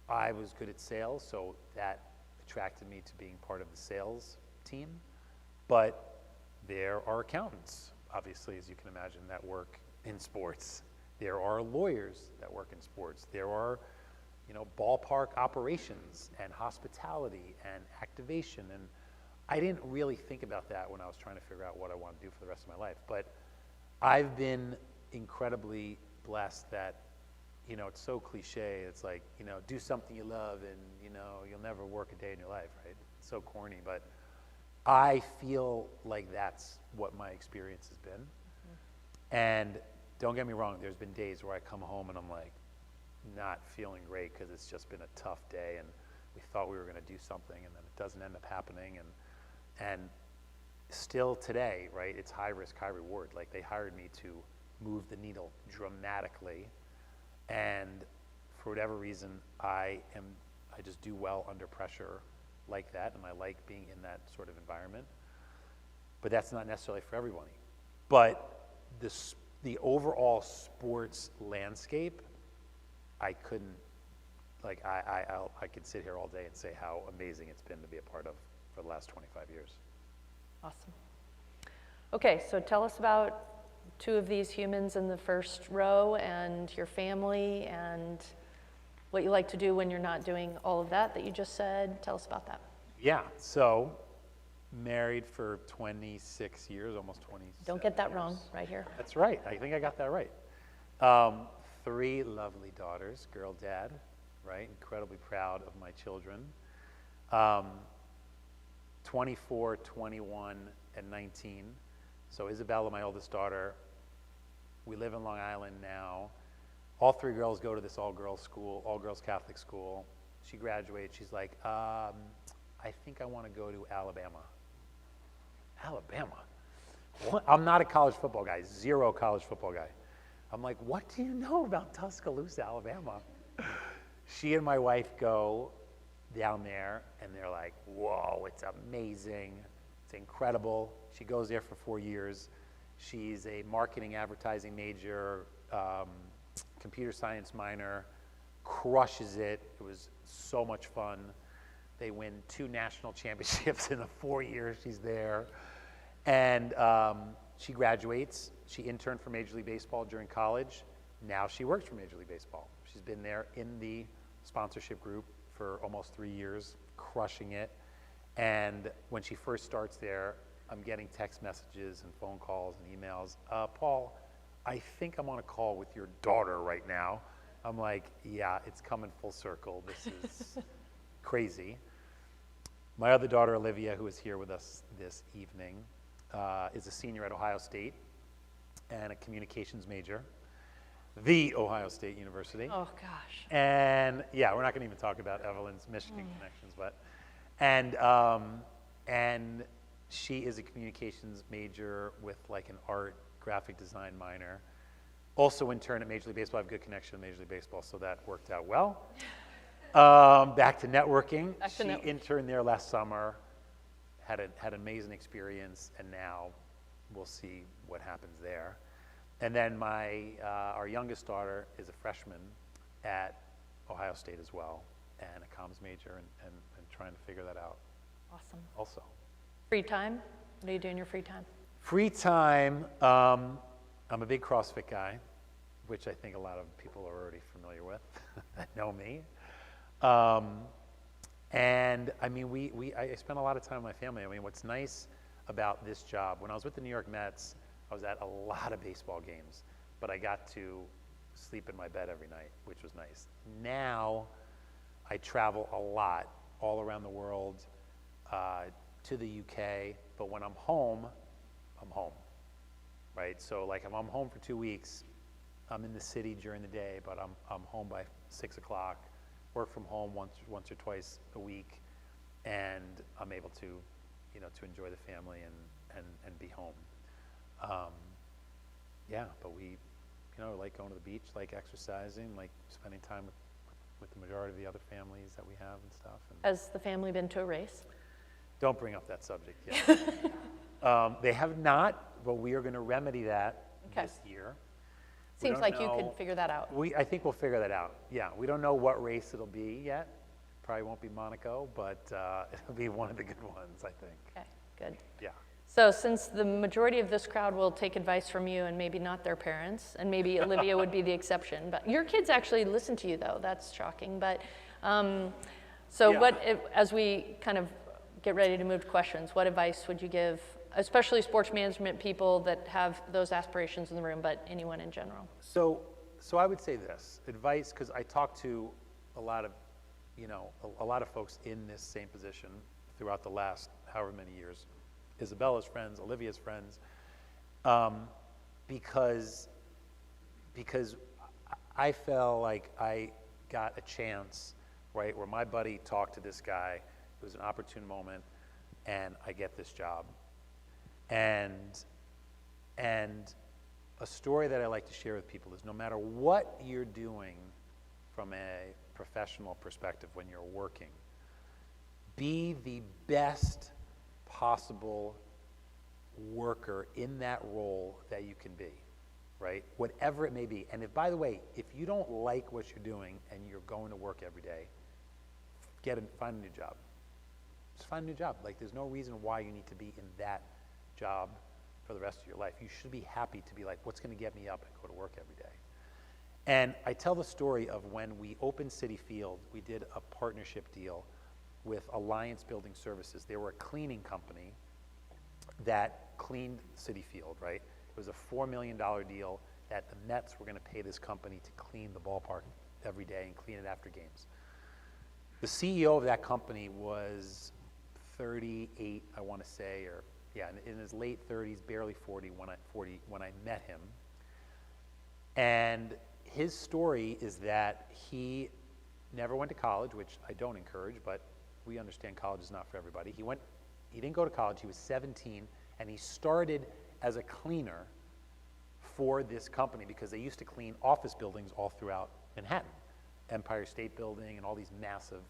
I was good at sales, so that attracted me to being part of the sales team. But there are accountants, obviously, as you can imagine, that work in sports. There are lawyers that work in sports. There are, ballpark operations and hospitality and activation. And I didn't really think about that when I was trying to figure out what I want to do for the rest of my life. But I've been incredibly blessed that, it's so cliche. It's like, do something you love and, you'll never work a day in your life, right? It's so corny, but I feel like that's what my experience has been. Mm-hmm. And don't get me wrong, there's been days where I come home and I'm like not feeling great because it's just been a tough day and we thought we were going to do something and then it doesn't end up happening. And still today, right, it's high risk, high reward. Like they hired me to move the needle dramatically. And for whatever reason, I just do well under pressure like that, and I like being in that sort of environment. But that's not necessarily for everybody. But the overall sports landscape, I couldn't, like I could sit here all day and say how amazing it's been to be a part of for the last 25 years. Awesome. Okay, so tell us about two of these humans in the first row and your family and what you like to do when you're not doing all of that you just said. Tell us about that. Yeah, so married for 26 years, almost 27 Don't get that years. wrong right here. That's right. I think I got that right. 3 lovely daughters, girl dad, right? Incredibly proud of my children. 24, 21, and 19. So Isabella, my oldest daughter, we live in Long Island now. All 3 girls go to this all-girls school, all-girls Catholic school. She graduates. She's like, I think I want to go to Alabama. Alabama? What? I'm not a college football guy, 0 college football guy. I'm like, what do you know about Tuscaloosa, Alabama? She and my wife go down there, and they're like, whoa, it's amazing. It's incredible. She goes there for 4 years. She's a marketing advertising major, computer science minor, crushes it. It was so much fun. They win 2 national championships in the 4 years she's there. And she graduates. She interned for Major League Baseball during college. Now she works for Major League Baseball. She's been there in the sponsorship group for almost 3 years, crushing it. And when she first starts there, I'm getting text messages and phone calls and emails. Paul, I think I'm on a call with your daughter right now. I'm like, yeah, it's coming full circle. This is crazy. My other daughter, Olivia, who is here with us this evening, is a senior at Ohio State and a communications major, the Ohio State University. Oh, gosh. And yeah, we're not going to even talk about Evelyn's Michigan connections, but, and she is a communications major with like an art graphic design minor. Also intern at Major League Baseball. I have a good connection to Major League Baseball, so that worked out well. Back to networking. She interned there last summer, had an amazing experience, and now we'll see what happens there. And then our youngest daughter is a freshman at Ohio State as well, and a comms major, and trying to figure that out. Awesome. Also. Free time? What do you do in your free time? Free time, I'm a big CrossFit guy, which I think a lot of people are already familiar with that know me. And I mean, I spend a lot of time with my family. I mean, what's nice about this job, when I was with the New York Mets, I was at a lot of baseball games, but I got to sleep in my bed every night, which was nice. Now, I travel a lot, all around the world, to the UK, but when I'm home, right? So like if I'm home for 2 weeks, I'm in the city during the day, but I'm home by 6 o'clock, work from home once or twice a week, and I'm able to, to enjoy the family and be home. Yeah, but we, like going to the beach, like exercising, like spending time with the majority of the other families that we have and stuff. And has the family been to a race? Don't bring up that subject yet. They have not, but we are going to remedy that this year. Seems like you could figure that out. I think we'll figure that out. Yeah, we don't know what race it'll be yet. Probably won't be Monaco, but it'll be one of the good ones, I think. Okay, good. Yeah. So since the majority of this crowd will take advice from you and maybe not their parents, and maybe Olivia would be the exception, but your kids actually listen to you though, that's shocking. But as we kind of get ready to move to questions, what advice would you give, especially sports management people that have those aspirations in the room, but anyone in general? So I would say this, advice, because I talk to a lot of, a lot of folks in this same position throughout the last however many years. Isabella's friends, Olivia's friends, because I felt like I got a chance, right, where my buddy talked to this guy. It was an opportune moment, and I get this job. And a story that I like to share with people is no matter what you're doing from a professional perspective when you're working, be the best possible worker in that role that you can be, right? Whatever it may be. And if, by the way, if you don't like what you're doing and you're going to work every day, find a new job. Just find a new job. Like, there's no reason why you need to be in that job for the rest of your life. You should be happy to be like, what's going to get me up and go to work every day? And I tell the story of when we opened Citi Field, we did a partnership deal with Alliance Building Services. They were a cleaning company that cleaned Citi Field, right? It was a $4 million deal that the Mets were going to pay this company to clean the ballpark every day and clean it after games. The CEO of that company was 38, I want to say, or yeah, in his late 30s, barely 40 when I met him. And his story is that he never went to college, which I don't encourage, but we understand college is not for everybody. He didn't go to college. He was 17, and he started as a cleaner for this company because they used to clean office buildings all throughout Manhattan, Empire State Building, and all these massive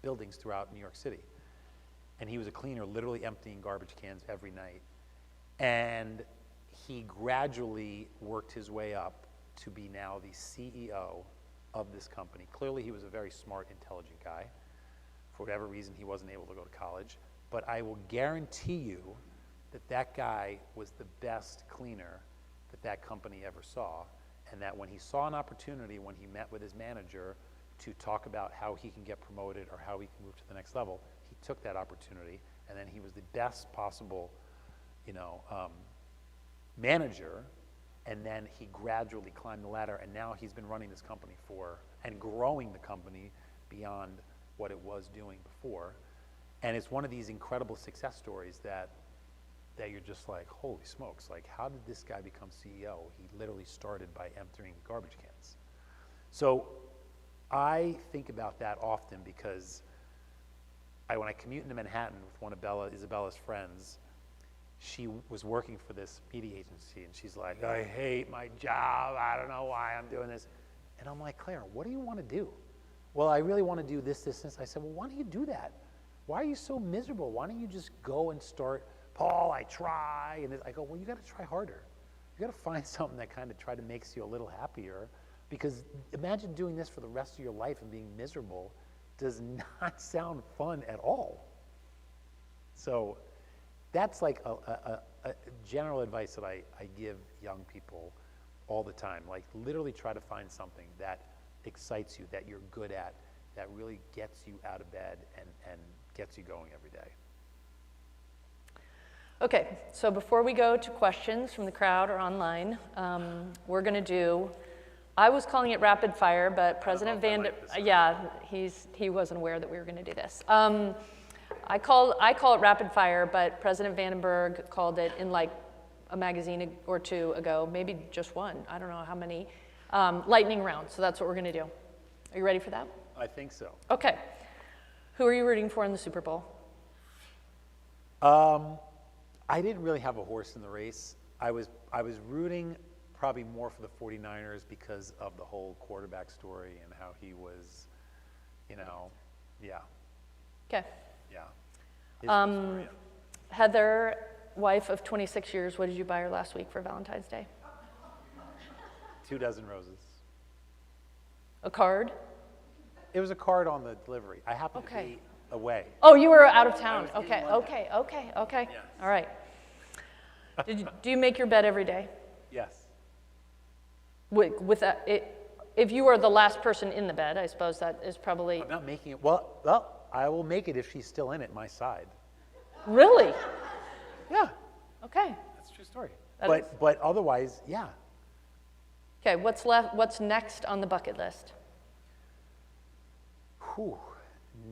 buildings throughout New York City. And he was a cleaner, literally emptying garbage cans every night. And he gradually worked his way up to be now the CEO of this company. Clearly, he was a very smart, intelligent guy. For whatever reason, he wasn't able to go to college. But I will guarantee you that that guy was the best cleaner that that company ever saw, and that when he saw an opportunity, when he met with his manager to talk about how he can get promoted or how he can move to the next level, he took that opportunity, and then he was the best possible, manager, and then he gradually climbed the ladder, and now he's been running this company and growing the company beyond what it was doing before. And it's one of these incredible success stories that you're just like, holy smokes, like how did this guy become CEO? He literally started by emptying garbage cans. So I think about that often because when I commute into Manhattan with one of Isabella's friends, she was working for this media agency, and she's like, I hate my job, I don't know why I'm doing this. And I'm like, Claire, what do you want to do? Well, I really want to do this, this, this. I said, well, why don't you do that? Why are you so miserable? Why don't you just go and start, Paul, I try. And I go, well, you got to try harder. You got to find something that kind of makes you a little happier, because imagine doing this for the rest of your life and being miserable does not sound fun at all. So that's like a general advice that I give young people all the time. Like literally try to find something that excites you, that you're good at, that really gets you out of bed and gets you going every day. Okay, so before we go to questions from the crowd or online, we're going to do, I was calling it rapid fire, but President he wasn't aware that we were going to do this. I call it rapid fire, but President Vandenberg called it in like a magazine or two ago, maybe just one, I don't know how many, lightning round. So that's what we're going to do. Are you ready for that? I think so. Okay. Who are you rooting for in the Super Bowl? I didn't really have a horse in the race. I was rooting probably more for the 49ers because of the whole quarterback story and how he was, yeah. Okay. Yeah. Heather, wife of 26 years, what did you buy her last week for Valentine's Day? 2 dozen roses. A card? It was a card on the delivery. I happened to be away. Oh, you were out of town. Okay. Yeah. All right. Do you make your bed every day? Yes. With if you are the last person in the bed, I suppose that is probably. I'm not making it. Well, I will make it if she's still in it, my side. Really? Yeah. Okay. That's a true story. But otherwise, yeah. Okay, what's left? What's next on the bucket list? Whew.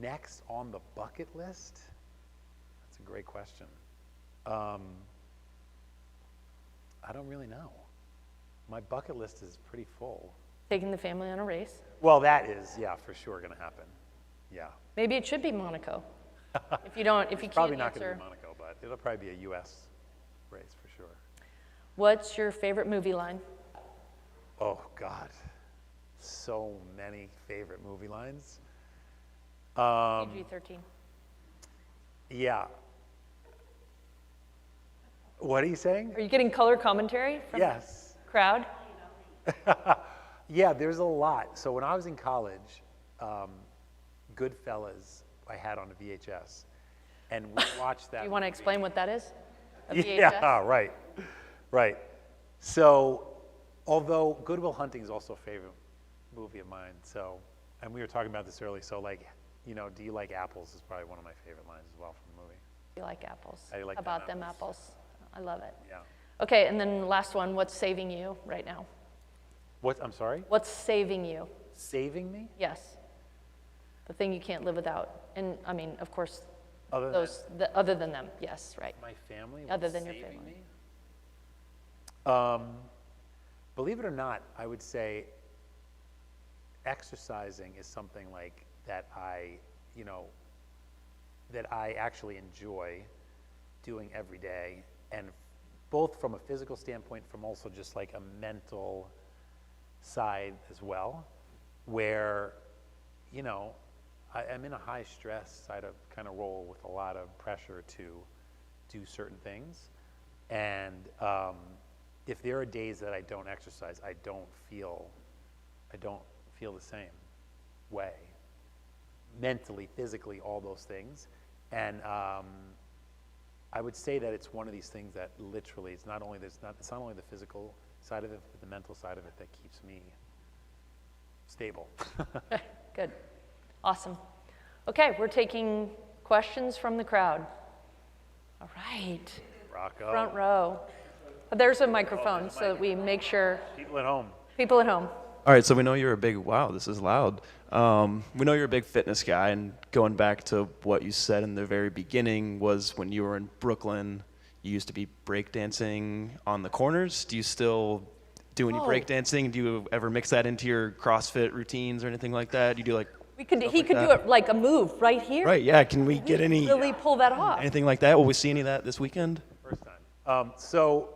Next on the bucket list? That's a great question. I don't really know. My bucket list is pretty full. Taking the family on a race? Well, that is, for sure going to happen. Yeah. Maybe it should be Monaco. If you can't probably not answer. going to be Monaco, but it'll probably be a U.S. race for sure. What's your favorite movie line? Oh, God. So many favorite movie lines. PG-13. Yeah. What are you saying? Are you getting color commentary from the crowd? Yeah, there's a lot. So when I was in college, Goodfellas I had on a VHS, and we watched that. Do you want to explain what that is? A VHS? Yeah, right. So, although Good Will Hunting is also a favorite movie of mine, and we were talking about this earlier, so do you like apples is probably one of my favorite lines as well from the movie. You like apples. I like about them apples. I love it. Yeah. Okay, and then last one, what's saving you right now? I'm sorry? What's saving you? Saving me? Yes. The thing you can't live without. And I mean, of course, other than them, yes, right. My family? Other than your family. Me? Believe it or not, I would say exercising is something like that I actually enjoy doing every day, and both from a physical standpoint, from also just like a mental side as well, where, I'm in a high stress side of kind of role with a lot of pressure to do certain things. And if there are days that I don't exercise, I don't feel the same way. Mentally, physically, all those things. And I would say that it's one of these things that literally, it's not only the physical side of it, but the mental side of it that keeps me stable. Good. Awesome. Okay, we're taking questions from the crowd. All right. Rocco. Front row. There's a microphone so that we make sure. People at home. People at home. All right, so we know you're a big, wow, this is loud. We know you're a big fitness guy, and going back to what you said in the very beginning was when you were in Brooklyn, you used to be breakdancing on the corners. Do you still do any breakdancing? Do you ever mix that into your CrossFit routines or anything like that? You do like he could do it like a move right here. Right, yeah. Can we get any really pull that off? Anything like that? Will we see any of that this weekend? First time. So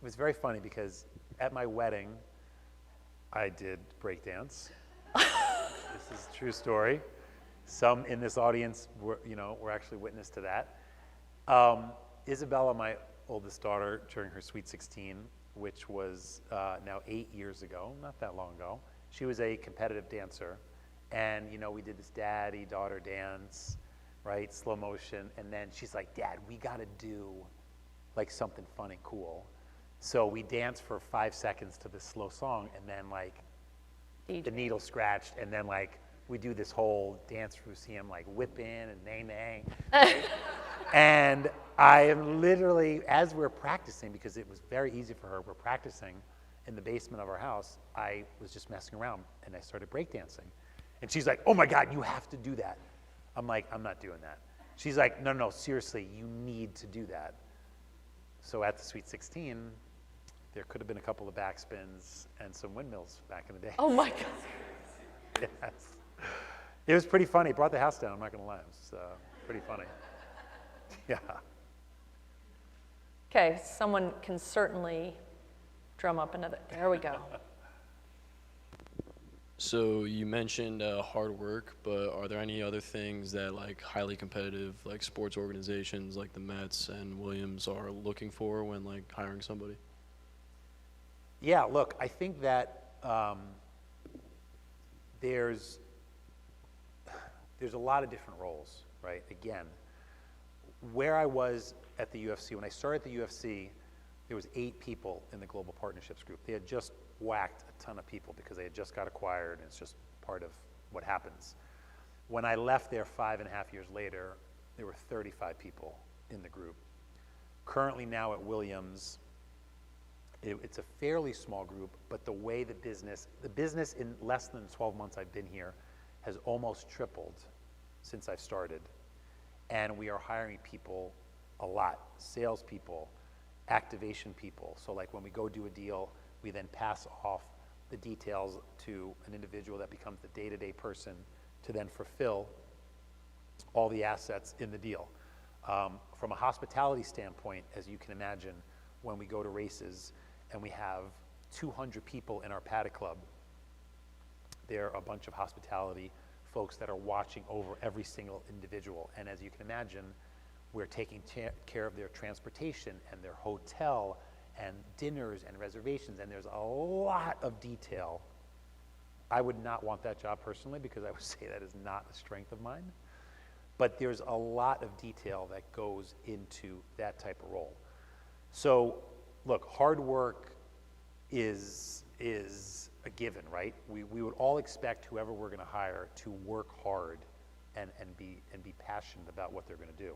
it was very funny because at my wedding, I did breakdance. This is a true story. Some in this audience were actually witness to that. Isabella, my oldest daughter, during her Sweet 16, which was now 8 years ago, not that long ago, she was a competitive dancer. And, we did this daddy-daughter dance, right, slow motion. And then she's like, Dad, we got to do like something fun and cool. So we danced for 5 seconds to this slow song, and then like the needle scratched, and then like we do this whole dance routine, like whipping and nay. And I am literally, as we're practicing, because it was very easy for her, we're practicing in the basement of our house, I was just messing around, and I started breakdancing. And she's like, oh my God, you have to do that. I'm like, I'm not doing that. She's like, no, seriously, you need to do that. So at the Sweet 16, there could have been a couple of backspins and some windmills back in the day. Oh my God. Yes. It was pretty funny. It brought the house down, I'm not gonna lie. It was pretty funny. Yeah. Okay, someone can certainly drum up another, there we go. So you mentioned hard work, but are there any other things that like highly competitive like sports organizations like the Mets and Williams are looking for when like hiring somebody? Yeah, look, I think that there's a lot of different roles, right? Again, where I was at the UFC, when I started at the UFC, there was 8 people in the global partnerships group. They had just whacked a ton of people because they had just got acquired, and it's just part of what happens. When I left there 5.5 years later, there were 35 people in the group. Currently now at Williams, it's a fairly small group, but the way the business in less than 12 months I've been here has almost tripled since I've started. And we are hiring people a lot, salespeople, activation people. So like when we go do a deal, we then pass off the details to an individual that becomes the day-to-day person to then fulfill all the assets in the deal. From a hospitality standpoint, as you can imagine, when we go to races and we have 200 people in our paddock club, there are a bunch of hospitality folks that are watching over every single individual. And as you can imagine, we're taking care of their transportation and their hotel and dinners and reservations, and there's a lot of detail. I would not want that job personally because I would say that is not a strength of mine. But there's a lot of detail that goes into that type of role. So look, hard work is a given, right? We would all expect whoever we're gonna hire to work hard and be passionate about what they're gonna do.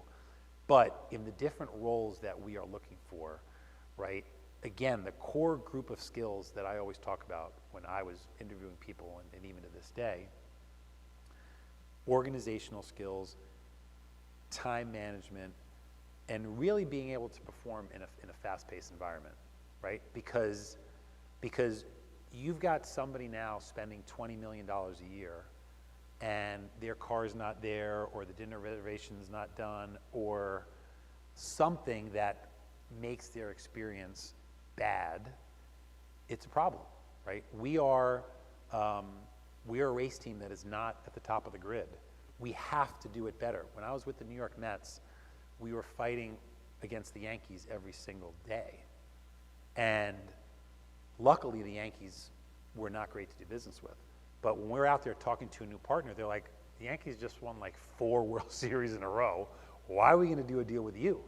But in the different roles that we are looking for, right? Again, the core group of skills that I always talk about when I was interviewing people and even to this day, organizational skills, time management, and really being able to perform in a fast-paced environment, right? Because you've got somebody now spending $20 million a year and their car's not there, or the dinner reservation's not done, or something that makes their experience bad, it's a problem, right? We are a race team that is not at the top of the grid. We have to do it better. When I was with the New York Mets, we were fighting against the Yankees every single day. And luckily the Yankees were not great to do business with. But when we're out there talking to a new partner, they're like, the Yankees just won like 4 World Series in a row. Why are we gonna do a deal with you?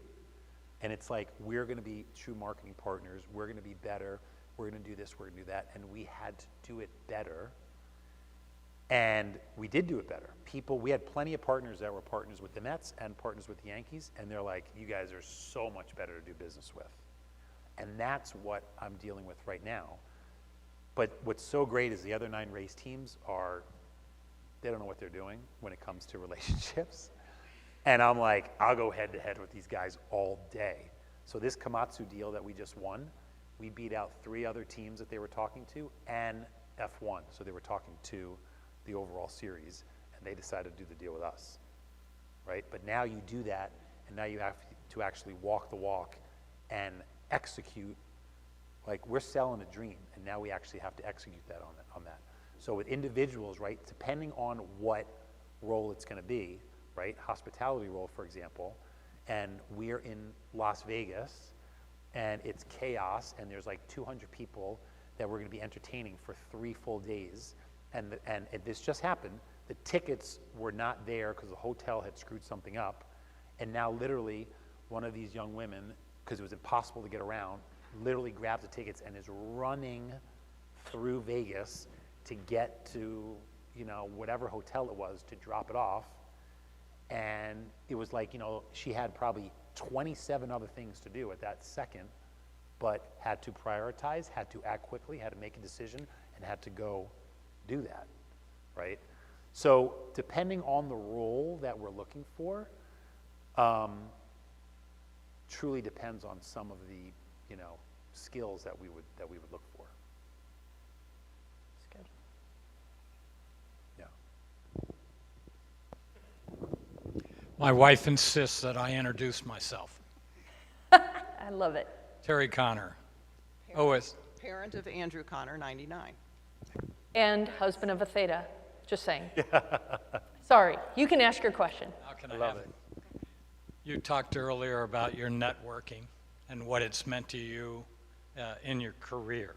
And it's like, we're gonna be true marketing partners. We're gonna be better. We're gonna do this, we're gonna do that. And we had to do it better. And we did do it better. We had plenty of partners that were partners with the Mets and partners with the Yankees. And they're like, you guys are so much better to do business with. And that's what I'm dealing with right now. But what's so great is the other 9 race teams they don't know what they're doing when it comes to relationships. And I'm like, I'll go head to head with these guys all day. So this Komatsu deal that we just won, we beat out 3 other teams that they were talking to and F1. So they were talking to the overall series, and they decided to do the deal with us, right? But now you do that, and now you have to actually walk the walk and execute. Like, we're selling a dream, and now we actually have to execute that on that. So with individuals, right, depending on what role it's going to be, right, hospitality role, for example, and we're in Las Vegas, and it's chaos, and there's like 200 people that we're going to be entertaining for 3 full days, and this just happened. The tickets were not there because the hotel had screwed something up, and now literally one of these young women, because it was impossible to get around, literally grabs the tickets and is running through Vegas to get to, whatever hotel it was to drop it off. And it was like, she had probably 27 other things to do at that second, but had to prioritize, had to act quickly, had to make a decision, and had to go do that, right? So depending on the role that we're looking for, truly depends on some of the, skills that we would look for. That's good. Yeah. My wife insists that I introduce myself. I love it. Terry Connor. Parent of Andrew Connor, 99. And husband of a Theta, just saying. Sorry, you can ask your question. How can I have it? You talked earlier about your networking and what it's meant to you in your career.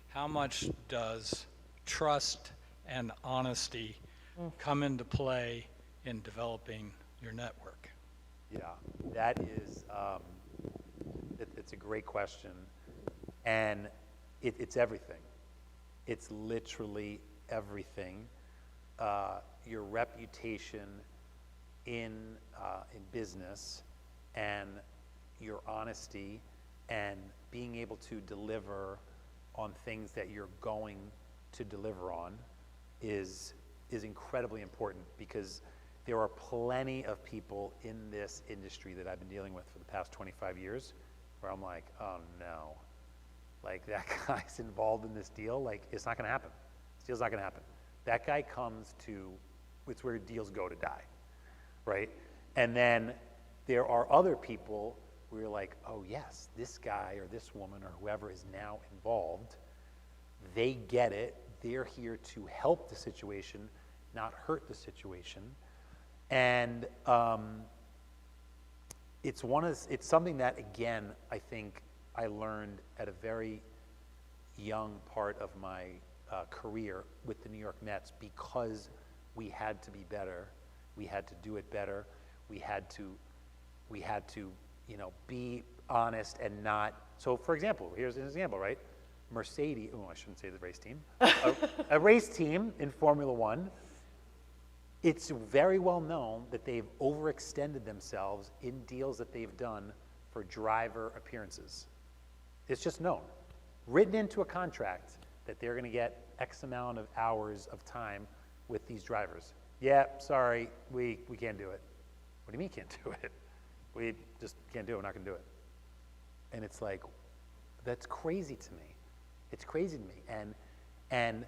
How much does trust and honesty come into play in developing your network? Yeah, that is, it's a great question. And it's everything. It's literally everything. Your reputation in business and your honesty and being able to deliver on things that you're going to deliver on is incredibly important, because there are plenty of people in this industry that I've been dealing with for the past 25 years where I'm like, oh no, like that guy's involved in this deal, like it's not gonna happen. This deal's not gonna happen. That guy comes to, it's where deals go to die, right? And then there are other people where you're like, oh yes, this guy or this woman or whoever is now involved, they get it, they're here to help the situation, not hurt the situation. And it's something that, again, I think I learned at a very young part of my career with the New York Mets, because we had to be better, we had to do it better, we had to be honest and not. So for example, here's an example, right? Mercedes, I shouldn't say the race team. A race team in Formula One, it's very well known that they've overextended themselves in deals that they've done for driver appearances. It's just known, written into a contract, that they're going to get X amount of hours of time with these drivers. Yeah, sorry, we can't do it. What do you mean can't do it? We just can't do it, we're not going to do it. And it's like, that's crazy to me. It's crazy to me. And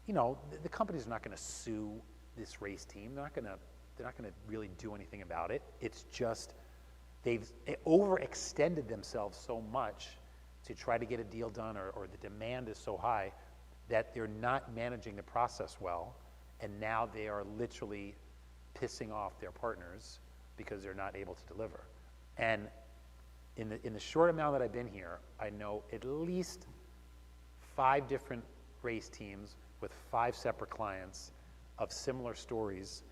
the companies are not going to sue this race team. They're not going to really do anything about it. It's just they've overextended themselves so much to try to get a deal done, or the demand is so high that they're not managing the process well, and now they are literally pissing off their partners because they're not able to deliver. And in the short amount that I've been here, I know at least 5 different race teams with 5 separate clients of similar stories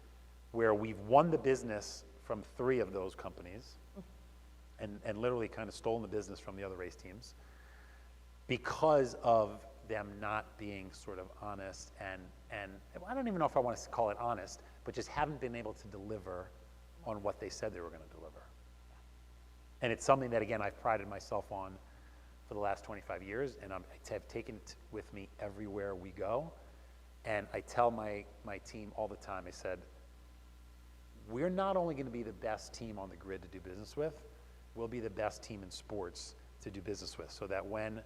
where we've won the business from 3 of those companies and literally kind of stolen the business from the other race teams because of them not being sort of honest and I don't even know if I want to call it honest, but just haven't been able to deliver on what they said they were going to deliver. And it's something that, again, I've prided myself on for the last 25 years, and I've taken it with me everywhere we go. And I tell my team all the time, I said, we're not only going to be the best team on the grid to do business with, we'll be the best team in sports to do business with, so that when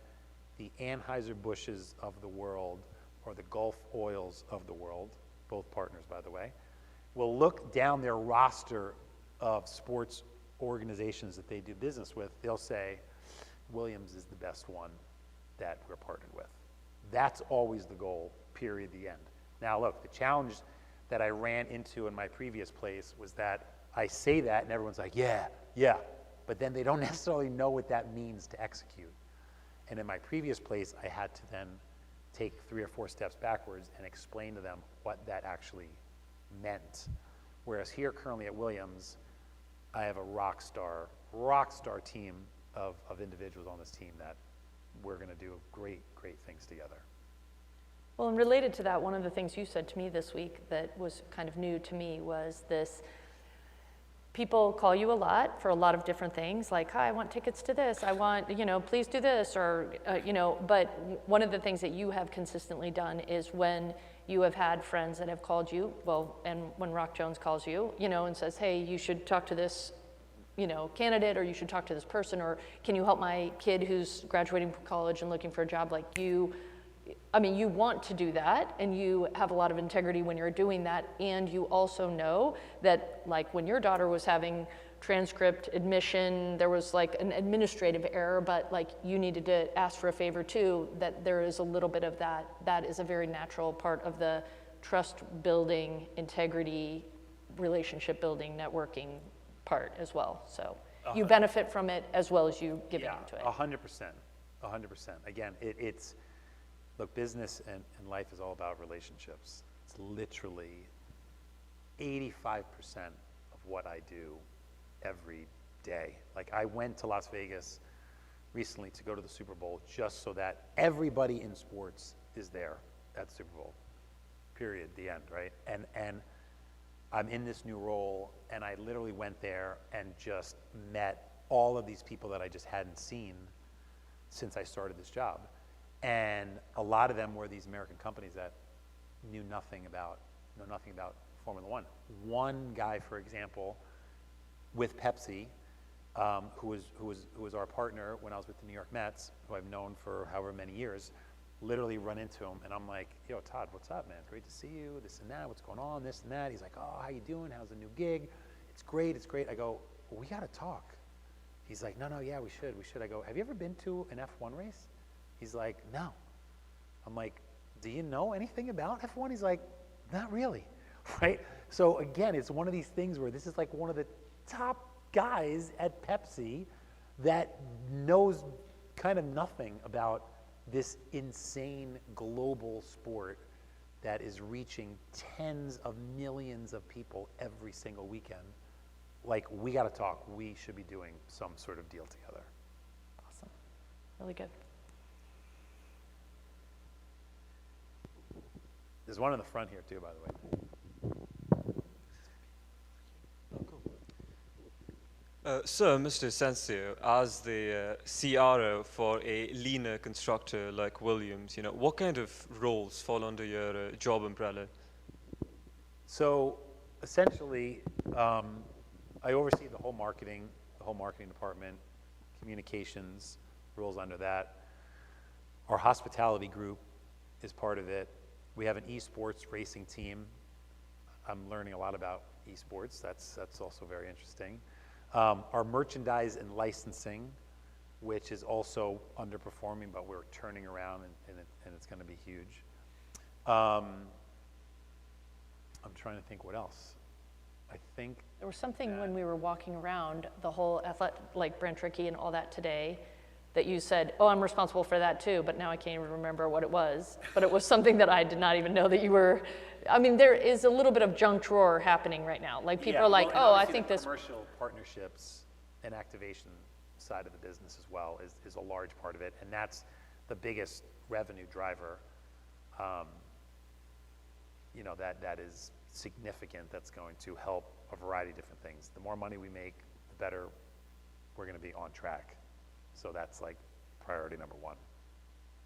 the Anheuser-Busches of the world or the Gulf Oils of the world, both partners by the way, will look down their roster of sports organizations that they do business with, they'll say, Williams is the best one that we're partnered with. That's always the goal, period, the end. Now look, the challenge that I ran into in my previous place was that I say that and everyone's like, yeah, but then they don't necessarily know what that means to execute. And in my previous place, I had to then take 3 or 4 steps backwards and explain to them what that actually meant. Whereas here currently at Williams, I have a rock star team of individuals on this team that we're gonna do great things together. Well, and related to that, one of the things you said to me this week that was kind of new to me was this: people call you a lot for a lot of different things, like, hi, I want tickets to this, I want, please do this, or, but one of the things that you have consistently done is when you have had friends that have called you, and when Rock Jones calls you, and says, hey, you should talk to this, candidate, or you should talk to this person, or can you help my kid who's graduating from college and looking for a job, like you want to do that, and you have a lot of integrity when you're doing that, and you also know that, like, when your daughter was having transcript admission, there was like an administrative error, but like you needed to ask for a favor too, that there is a little bit of that. That is a very natural part of the trust building, integrity, relationship building, networking part as well. So you benefit from it as well as you giving into it. 100%. Again, it's look, business and life is all about relationships. It's literally 85% of what I do every day. Like, I went to Las Vegas recently to go to the Super Bowl just so that everybody in sports is there at the Super Bowl, period, the end, right? And I'm in this new role, and I literally went there and just met all of these people that I just hadn't seen since I started this job. And a lot of them were these American companies that knew nothing about Formula One. One guy, for example, with Pepsi, who was our partner when I was with the New York Mets, who I've known for however many years, literally run into him, and I'm like, yo, Todd, what's up, man? It's great to see you, this and that, what's going on, this and that. He's like, oh, how you doing? How's the new gig? It's great. I go, well, we gotta talk. He's like, no, yeah, we should. I go, have you ever been to an F1 race? He's like, no. I'm like, do you know anything about F1? He's like, not really, right? So again, it's one of these things where this is like one of the top guys at Pepsi that knows kind of nothing about this insane global sport that is reaching tens of millions of people every single weekend. Like, we got to talk. We should be doing some sort of deal together. Awesome. Really good. There's one in the front here too, by the way. So, Mr. Asencio, as the CRO for a leaner constructor like Williams, what kind of roles fall under your job umbrella? So, essentially, I oversee the whole marketing department, communications rolls under that. Our hospitality group is part of it. We have an esports racing team. I'm learning a lot about esports. That's also very interesting. Our merchandise and licensing, which is also underperforming, but we're turning around, and it's going to be huge. I'm trying to think what else. I think there was something when we were walking around the whole like Brent Rickey and all that today, that you said, oh, I'm responsible for that too, but now I can't even remember what it was. But it was something that I did not even know that you were. I mean, there is a little bit of junk drawer happening right now. Like, people are like, oh, I think this. Commercial partnerships and activation side of the business as well is a large part of it, and that's the biggest revenue driver. That is significant. That's going to help a variety of different things. The more money we make, the better we're going to be on track. So that's like priority number one.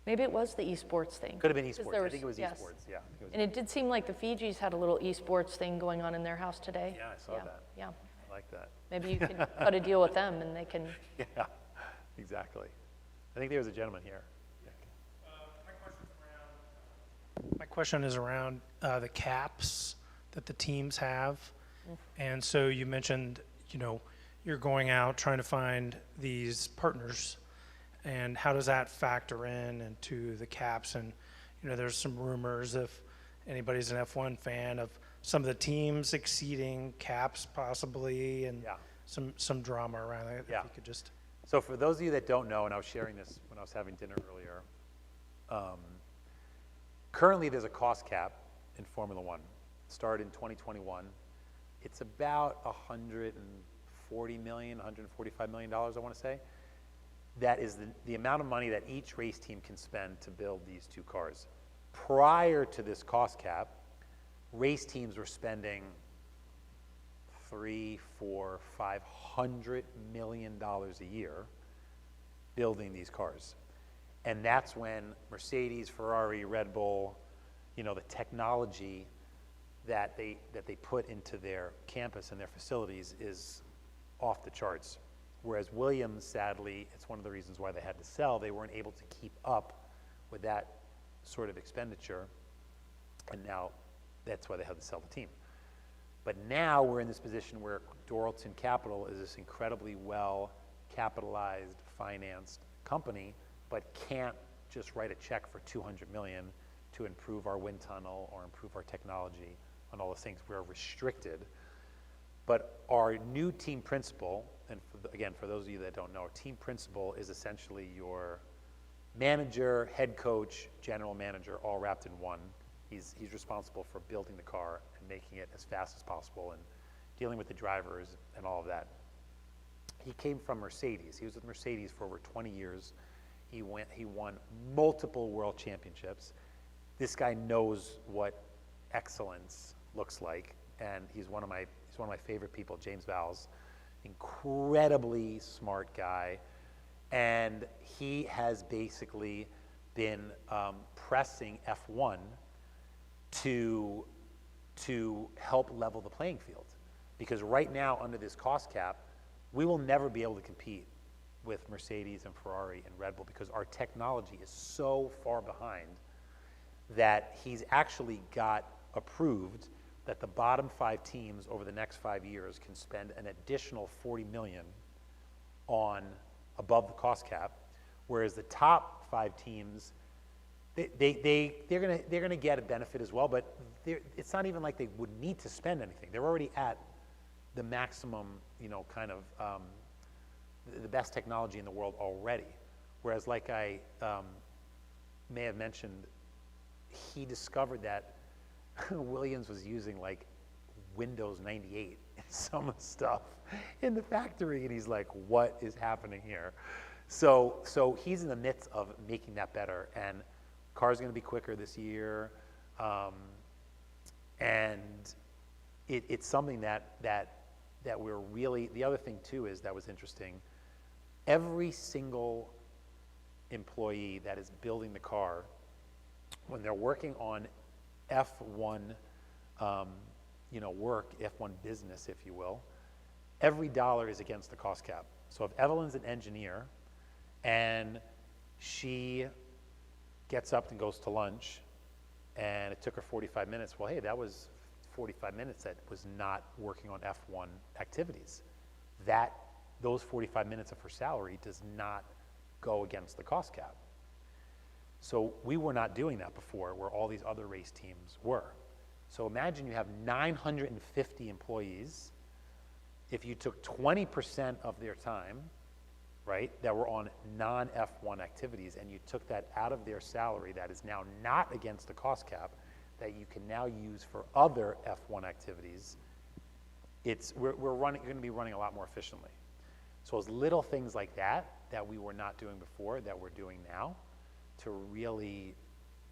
Maybe it was the esports thing. Could have been esports. I think it was esports. Yeah. And it did seem like the Fijis had a little esports thing going on in their house today. Yeah, I saw that. Yeah. I like that. Maybe you can cut a deal with them and they can. Yeah, exactly. I think there was a gentleman here. My question is around the caps that the teams have. And so you mentioned, you're going out trying to find these partners, and how does that factor into the caps? And there's some rumors, if anybody's an F1 fan, of some of the teams exceeding caps possibly, and some drama around it. Yeah. If you could just. So for those of you that don't know, and I was sharing this when I was having dinner earlier, currently there's a cost cap in Formula One. It started in 2021. It's about $140 million, $145 million, I want to say. That is the amount of money that each race team can spend to build these two cars. Prior to this cost cap, race teams were spending $300, $400, $500 million a year building these cars. And that's when Mercedes, Ferrari, Red Bull, the technology that they put into their campus and their facilities is off the charts. Whereas Williams, sadly, it's one of the reasons why they had to sell. They weren't able to keep up with that sort of expenditure, and now that's why they had to sell the team. But now we're in this position where Doralton Capital is this incredibly well capitalized, financed company, but can't just write a check for $200 million to improve our wind tunnel or improve our technology on all those things. We're restricted. But our new team principal, and again, for those of you that don't know, our team principal is essentially your manager, head coach, general manager, all wrapped in one. He's responsible for building the car and making it as fast as possible and dealing with the drivers and all of that. He came from Mercedes. He was with Mercedes for over 20 years. He won multiple world championships. This guy knows what excellence looks like, and he's one of my favorite people, James Vowles, incredibly smart guy, and he has basically been pressing F1 to help level the playing field, because right now under this cost cap, we will never be able to compete with Mercedes and Ferrari and Red Bull because our technology is so far behind that he's actually got approved that the bottom 5 teams over the next 5 years can spend an additional $40 million on above the cost cap, whereas the top 5 teams, they're gonna get a benefit as well, but it's not even like they would need to spend anything. They're already at the maximum, the best technology in the world already. Whereas, like I may have mentioned, he discovered that Williams was using like Windows 98 and some stuff in the factory, and he's like, what is happening here? So he's in the midst of making that better, and car's going to be quicker this year, and it's something that we're really, the other thing too is that was interesting, every single employee that is building the car, when they're working on F1 work, F1 business, if you will, every dollar is against the cost cap. So if Evelyn's an engineer and she gets up and goes to lunch and it took her 45 minutes, well, hey, that was 45 minutes that was not working on F1 activities. Those 45 minutes of her salary does not go against the cost cap. So we were not doing that before, where all these other race teams were. So imagine you have 950 employees. If you took 20% of their time, right, that were on non-F1 activities, and you took that out of their salary that is now not against the cost cap, that you can now use for other F1 activities, we're going to be running a lot more efficiently. So it's little things like that we were not doing before that we're doing now to really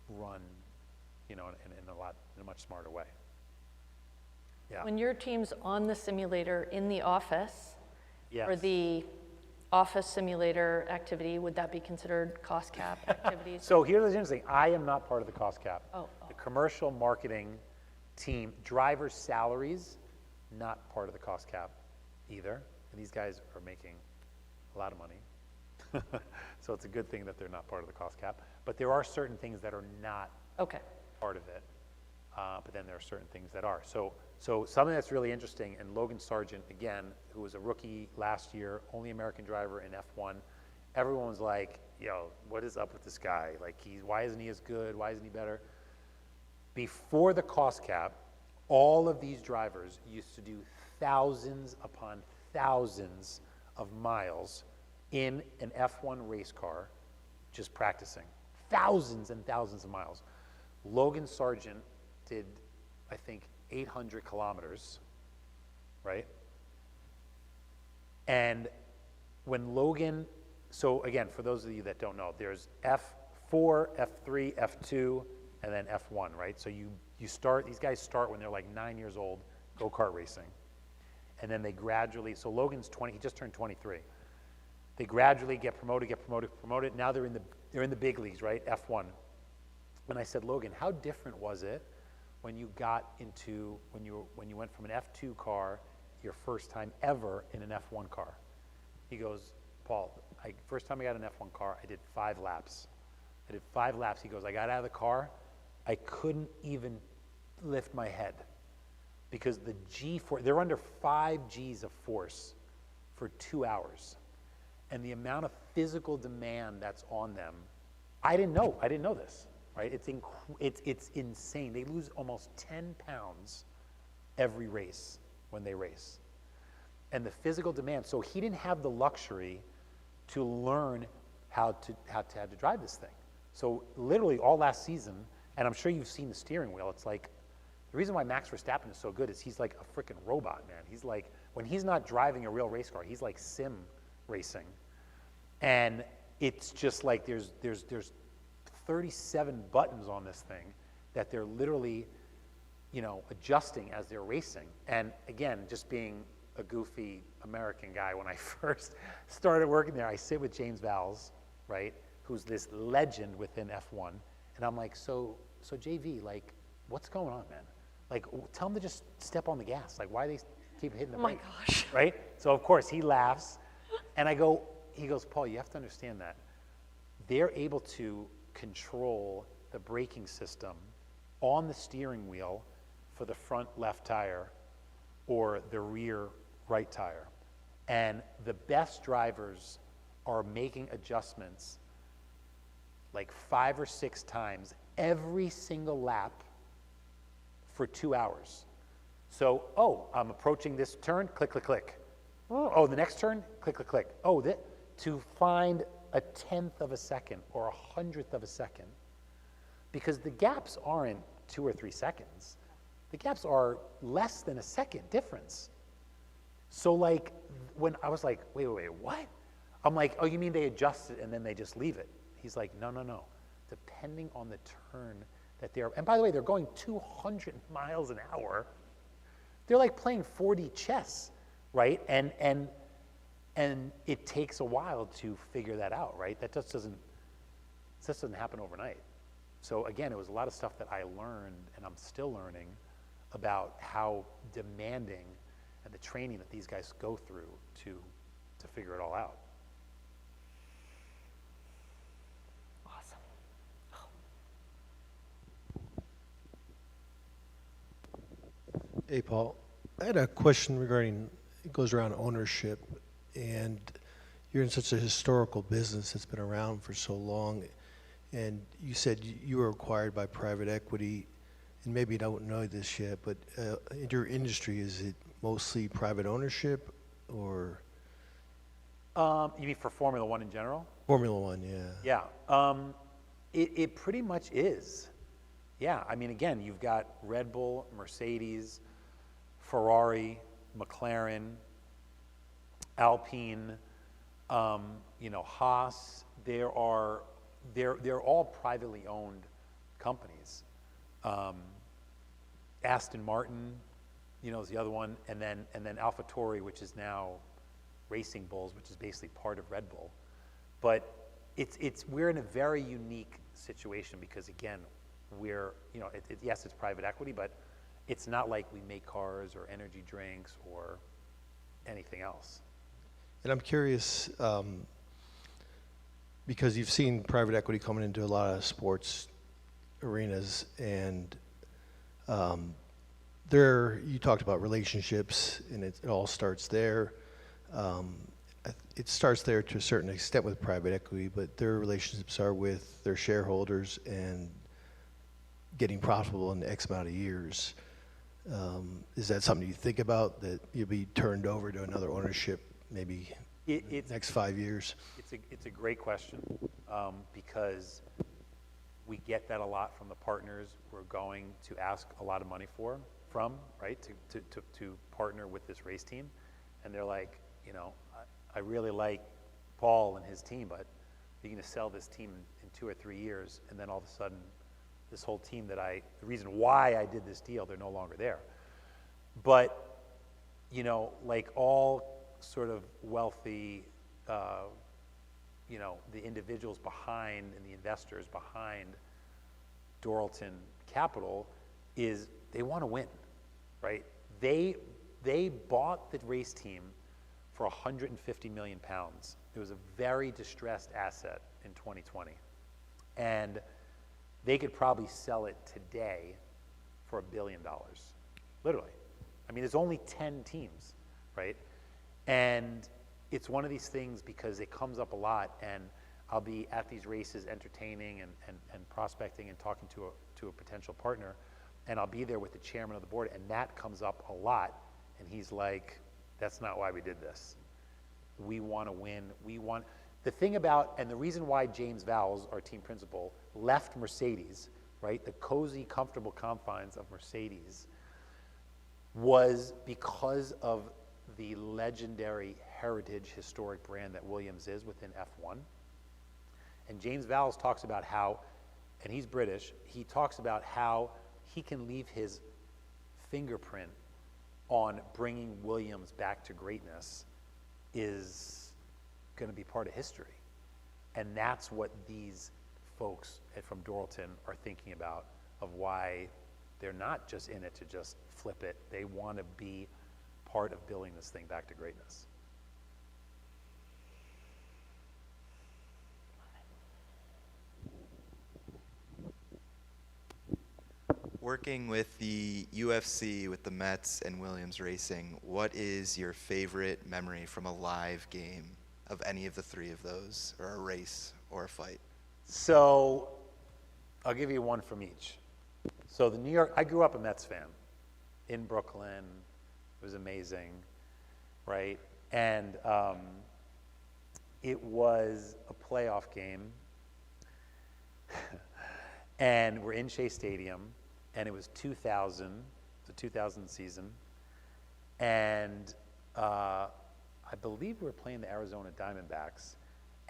run, in a much smarter way. Yeah. When your team's on the simulator in the office, yes. for the office simulator activity, would that be considered cost cap activities? So here's what's interesting. I am not part of the cost cap. Oh. The commercial marketing team, drivers' salaries, not part of the cost cap either. And these guys are making a lot of money. So it's a good thing that they're not part of the cost cap. But there are certain things that are not part of it. But then there are certain things that are. So something that's really interesting, and Logan Sargent, again, who was a rookie last year, only American driver in F1, everyone was like, yo, what is up with this guy? Like, why isn't he as good? Why isn't he better? Before the cost cap, all of these drivers used to do thousands upon thousands of miles in an F1 race car just practicing. Thousands and thousands of miles. Logan Sargent did, I think, 800 kilometers, right? And when Logan, so again, for those of you that don't know, there's F4, F3, F2, and then F1, right? So you start, these guys start when they're like 9 years old, go-kart racing. And then they gradually, so Logan's 20, he just turned 23. They gradually get promoted. Now they're in the big leagues, right? F1. And I said, Logan, how different was it when you got into, when you went from an F2 car, your first time ever in an F1 car? He goes, Paul, first time I got an F1 car, I did 5 laps. He goes, I got out of the car, I couldn't even lift my head because the G-force, they're under 5 Gs of force for 2 hours. And the amount of physical demand that's on them, I didn't know this, right? It's insane. They lose almost 10 pounds every race when they race. And the physical demand, so he didn't have the luxury to learn how to drive this thing. So literally all last season, and I'm sure you've seen the steering wheel, it's like, the reason why Max Verstappen is so good is he's like a freaking robot, man. He's like, when he's not driving a real race car, he's like sim racing. And it's just like there's 37 buttons on this thing that they're literally, adjusting as they're racing. And again, just being a goofy American guy, when I first started working there, I sit with James Vowles, right, who's this legend within F1, and I'm like, so JV, like, what's going on, man? Like, tell them to just step on the gas. Like, why they keep hitting the brake? Oh my gosh. Right? So of course he laughs, and he goes, Paul, you have to understand that they're able to control the braking system on the steering wheel for the front left tire or the rear right tire. And the best drivers are making adjustments like 5 or 6 times every single lap for 2 hours. So, I'm approaching this turn, click, click, click. Oh, the next turn, click, click, click. To find a 1/10 of a second or a 100th of a second, because the gaps aren't 2 or 3 seconds. The gaps are less than a second difference. So like, when I was like, wait, what? I'm like, oh, you mean they adjust it and then they just leave it? He's like, no. Depending on the turn that they're, and by the way, they're going 200 miles an hour. They're like playing 4D chess, right? And it takes a while to figure that out, right? That just doesn't happen overnight. So again, it was a lot of stuff that I learned, and I'm still learning about how demanding and the training that these guys go through to figure it all out. Awesome. Hey, Paul. I had a question regarding, it goes around ownership, and you're in such a historical business that's been around for so long, and you said you were acquired by private equity, and maybe you don't know this yet, but in your industry, is it mostly private ownership, or? You mean for Formula One in general? Formula One, yeah. Yeah, it pretty much is. Yeah, I mean, again, you've got Red Bull, Mercedes, Ferrari, McLaren, Alpine, Haas. They're all privately owned companies. Aston Martin, is the other one, and then AlphaTauri, which is now Racing Bulls, which is basically part of Red Bull. But we're in a very unique situation because, again, we're, yes, it's private equity, but it's not like we make cars or energy drinks or anything else. And I'm curious, because you've seen private equity coming into a lot of sports arenas, and you talked about relationships, and it all starts there. It starts there to a certain extent with private equity, but their relationships are with their shareholders and getting profitable in X amount of years. Is that something you think about, that you'll be turned over to another ownership maybe next 5 years? It's a great question, because we get that a lot from the partners we're going to ask a lot of money from, right, to partner with this race team. And they're like, I really like Paul and his team, but you're going to sell this team in 2 or 3 years, and then all of a sudden, this whole team the reason why I did this deal, they're no longer there. But, like all sort of wealthy, the individuals behind and the investors behind Dorilton Capital is they want to win, right? They bought the race team for 150 million pounds. It was a very distressed asset in 2020. And they could probably sell it today for $1 billion, literally. I mean, there's only 10 teams, right? And it's one of these things because it comes up a lot, and I'll be at these races entertaining and prospecting and talking to a potential partner, and I'll be there with the chairman of the board, and that comes up a lot, and he's like, that's not why we did this. We want to win. The thing about, and the reason why James Vowles, our team principal, left Mercedes, right, the cozy, comfortable confines of Mercedes, was because of the legendary heritage, historic brand that Williams is within F1. And James Vowles talks about how, and he's British, he talks about how he can leave his fingerprint on bringing Williams back to greatness is going to be part of history. And that's what these folks from Dorilton are thinking about, of why they're not just in it to just flip it. They want to be part of building this thing back to greatness. Working with the UFC, with the Mets and Williams Racing, what is your favorite memory from a live game of any of the three of those, or a race or a fight? So I'll give you one from each. So the New York, I grew up a Mets fan in Brooklyn. It was amazing, right? And it was a playoff game. And we're in Shea Stadium. And it was 2000, the 2000 season. And I believe we were playing the Arizona Diamondbacks.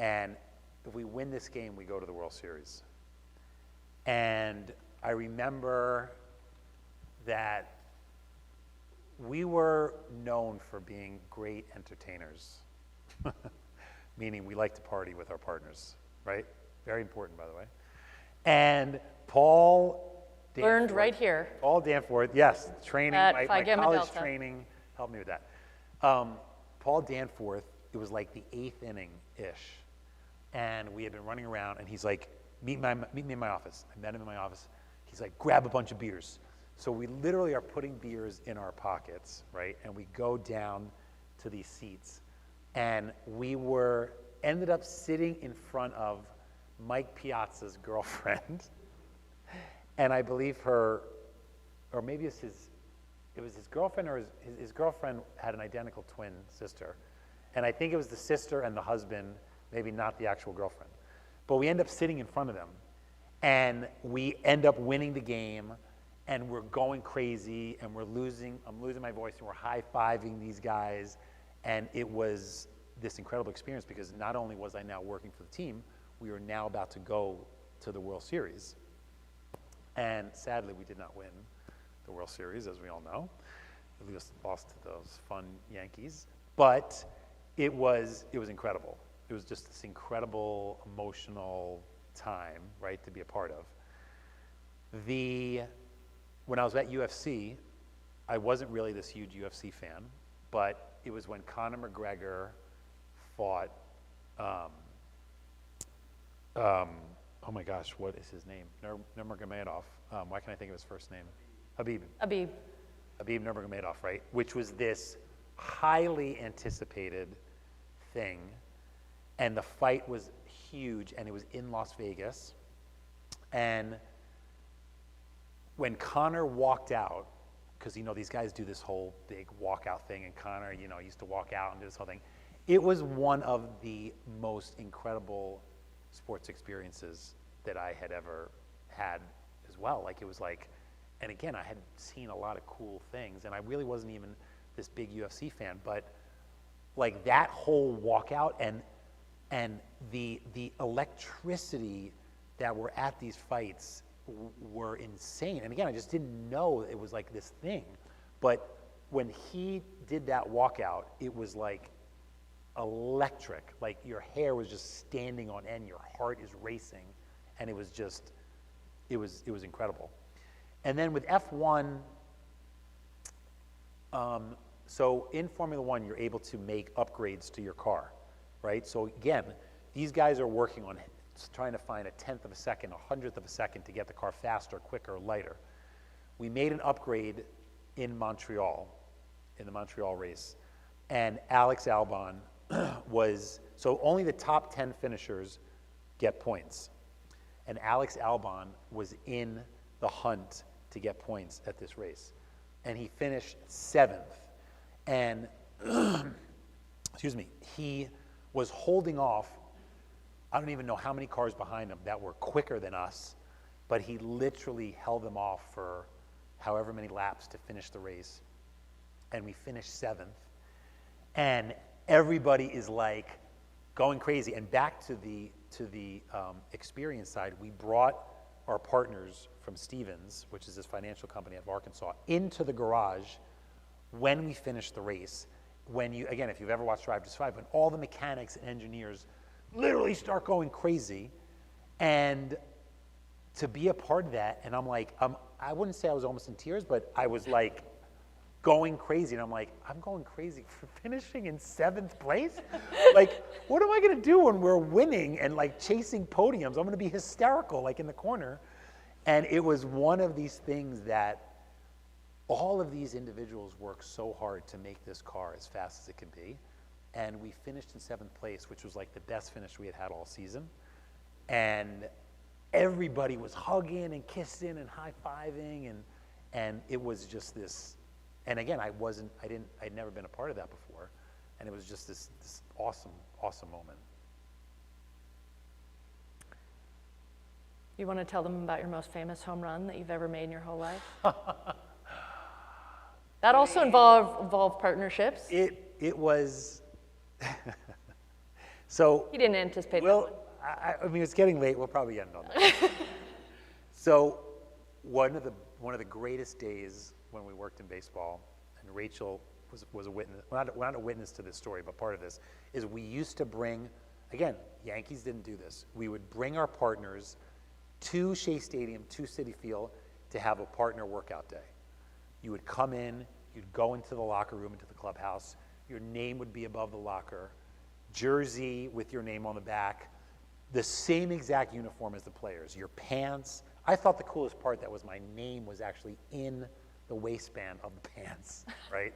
And if we win this game, we go to the World Series. And I remember that we were known for being great entertainers, meaning we like to party with our partners, right? Very important, by the way. And Paul learned right here. Paul Danforth, yes, training, my college training helped me with that. Paul Danforth, it was like the 8th inning-ish, and we had been running around, and he's like, meet me in my office. I met him in my office. He's like, grab a bunch of beers. So we literally are putting beers in our pockets, right? And we go down to these seats, and we ended up sitting in front of Mike Piazza's girlfriend. And I believe her, or maybe it was his girlfriend, or his girlfriend had an identical twin sister. And I think it was the sister and the husband, maybe not the actual girlfriend. But we end up sitting in front of them, and we end up winning the game, and we're going crazy, and I'm losing my voice, and we're high-fiving these guys. And it was this incredible experience, because not only was I now working for the team, we were now about to go to the World Series. And sadly, we did not win the World Series, as we all know. We just lost to those fun Yankees. But it was incredible. It was just this incredible emotional time, right, to be a part of. When I was at UFC, I wasn't really this huge UFC fan, but it was when Conor McGregor fought, oh my gosh, what is his name? Nurmagomedov. Why can't I think of his first name? Habib Nurmagomedov, right? Which was this highly anticipated thing, and the fight was huge, and it was in Las Vegas. And when Conor walked out, because, you know, these guys do this whole big walkout thing, and Conor, you know, used to walk out and do this whole thing. It was one of the most incredible sports experiences that I had ever had as well. Like, it was like, and again, I had seen a lot of cool things, and I really wasn't even this big UFC fan, but like that whole walkout and the electricity that were at these fights were insane. And again, I just didn't know it was like this thing. But when he did that walkout, it was like electric. Like your hair was just standing on end, your heart is racing, and it was just, it was incredible. And then with F1, so in Formula One, you're able to make upgrades to your car, right? So again, these guys are working on trying to find a 1/10 of a second, a 100th of a second to get the car faster, quicker, lighter. We made an upgrade in Montreal, in the Montreal race, and Alex Albon was, so only the top 10 finishers get points. And Alex Albon was in the hunt to get points at this race. And he finished 7th. And, excuse me, he was holding off, I don't even know how many cars behind him that were quicker than us, but he literally held them off for however many laps to finish the race. And we finished 7th. And everybody is like going crazy. And back to the experience side, we brought our partners from Stevens, which is this financial company out of Arkansas, into the garage when we finished the race. When you, again, if you've ever watched Drive to Survive, when all the mechanics and engineers literally start going crazy, and to be a part of that, and I'm like, I wouldn't say I was almost in tears, but I was like going crazy, and I'm like, I'm going crazy for finishing in 7th place? Like, what am I gonna do when we're winning and like chasing podiums? I'm gonna be hysterical, like in the corner. And it was one of these things that all of these individuals worked so hard to make this car as fast as it could be. And we finished in 7th place, which was like the best finish we had had all season. And everybody was hugging and kissing and high-fiving, and it was just this, and again, I'd never been a part of that before. And it was just this awesome, awesome moment. You want to tell them about your most famous home run that you've ever made in your whole life? That also involved partnerships. It was, so. He didn't anticipate that. Well, I mean, it's getting late. We'll probably end on that. So one of the greatest days when we worked in baseball, and Rachel was a witness, well, not a witness to this story, but part of this, is we used to bring, again, Yankees didn't do this. We would bring our partners to Shea Stadium, to Citi Field, to have a partner workout day. You would come in, you'd go into the locker room, into the clubhouse, your name would be above the locker, jersey with your name on the back, the same exact uniform as the players, your pants. I thought the coolest part that was my name was actually in the waistband of the pants, right?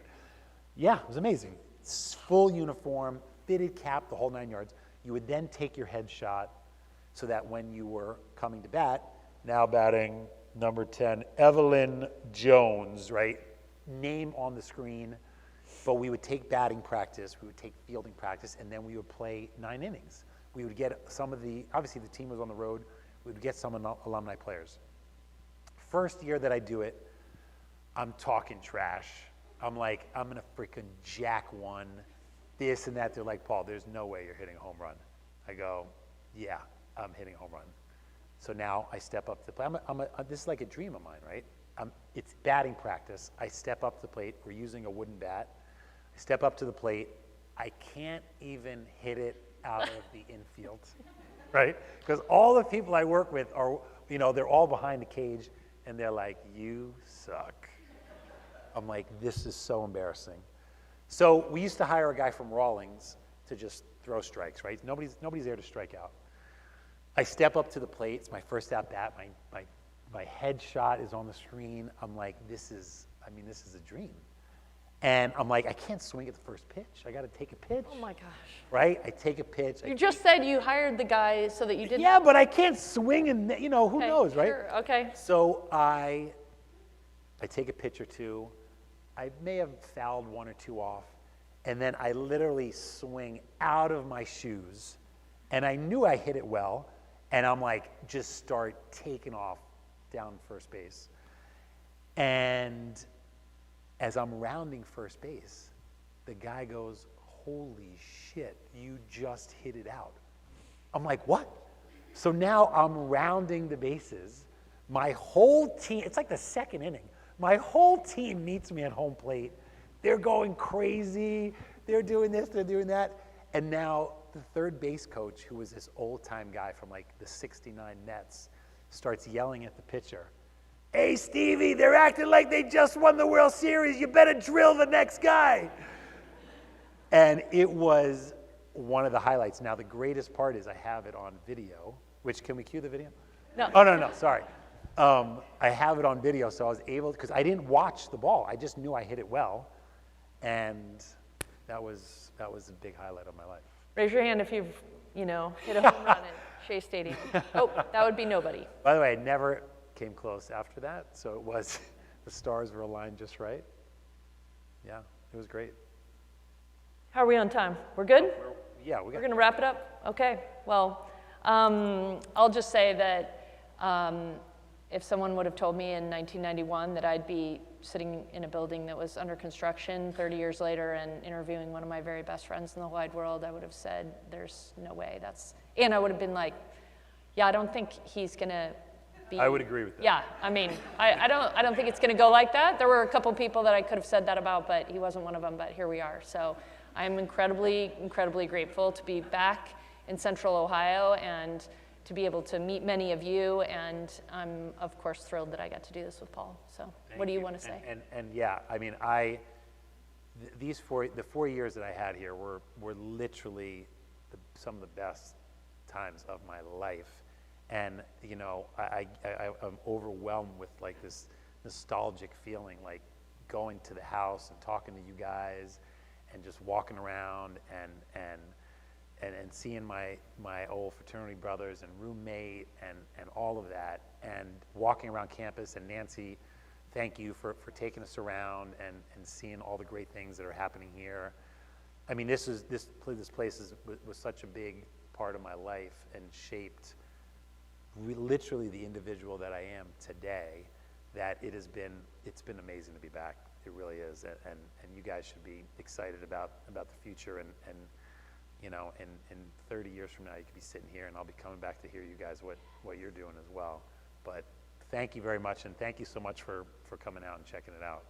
Yeah, it was amazing. Full uniform, fitted cap, the whole 9 yards. You would then take your headshot so that when you were coming to bat, now batting number 10, Evelyn Jones, right? Name on the screen. But we would take batting practice, we would take fielding practice, and then we would play 9 innings. We would get some of the, obviously the team was on the road, we would get some alumni players. First year that I do it, I'm talking trash. I'm like, I'm gonna freaking jack one, this and that. They're like, Paul, there's no way you're hitting a home run. I go, yeah, I'm hitting a home run. So now I step up to the plate. This is like a dream of mine, right? It's batting practice. I step up to the plate. We're using a wooden bat. I step up to the plate. I can't even hit it out of the infield, right? Because all the people I work with are, you know, they're all behind the cage, and they're like, you suck. I'm like, this is so embarrassing. So we used to hire a guy from Rawlings to just throw strikes, right? Nobody's there to strike out. I step up to the plate. It's my first at bat. My headshot is on the screen. I'm like, this is a dream. And I'm like, I can't swing at the first pitch. I got to take a pitch. Oh my gosh. Right? I take a pitch. You just said you hired the guy so that you didn't. Yeah, but I can't swing, and you know, who knows, right? Sure. Okay. So I take a pitch or two. I may have fouled one or two off, and then I literally swing out of my shoes, and I knew I hit it well, and I'm like, just start taking off down first base. And as I'm rounding first base, the guy goes, holy shit, you just hit it out. I'm like, what? So now I'm rounding the bases. My whole team, it's like the second inning. My whole team meets me at home plate. They're going crazy. They're doing this, they're doing that. And now the third base coach, who was this old-time guy from like the '69 Mets, starts yelling at the pitcher. Hey, Stevie, they're acting like they just won the World Series. You better drill the next guy. And it was one of the highlights. Now, the greatest part is I have it on video, which, can we cue the video? No. Oh, no, sorry. I have it on video, so I was able, because I didn't watch the ball. I just knew I hit it well. And that was a big highlight of my life. Raise your hand if you've, hit a home run at Shea Stadium. Oh, that would be nobody. By the way, I never came close after that, so it was, the stars were aligned just right. Yeah, it was great. How are we on time? We're good? We're going to wrap it up? Okay. Well, I'll just say that if someone would have told me in 1991 that I'd be sitting in a building that was under construction 30 years later and interviewing one of my very best friends in the wide world, I would have said, there's no way. And I would have been like, yeah, I don't think he's going to be. I would agree with that. Yeah, I mean, I don't think it's going to go like that. There were a couple people that I could have said that about, but he wasn't one of them, but here we are. So I'm incredibly, incredibly grateful to be back in Central Ohio and to be able to meet many of you, and I'm, of course, thrilled that I got to do this with Paul. So what do you want to say? And yeah, I mean, the 4 years that I had here were literally some of the best times of my life. And, I'm overwhelmed with like this nostalgic feeling, like going to the house and talking to you guys and just walking around and seeing my old fraternity brothers and roommate and all of that, and walking around campus. And Nancy, thank you for taking us around and seeing all the great things that are happening here. I mean, this place was such a big part of my life and shaped literally the individual that I am today, that it's been amazing to be back. It really is. And you guys should be excited about the future, and in 30 years from now, you could be sitting here, and I'll be coming back to hear you guys what you're doing as well. But thank you very much, and thank you so much for coming out and checking it out.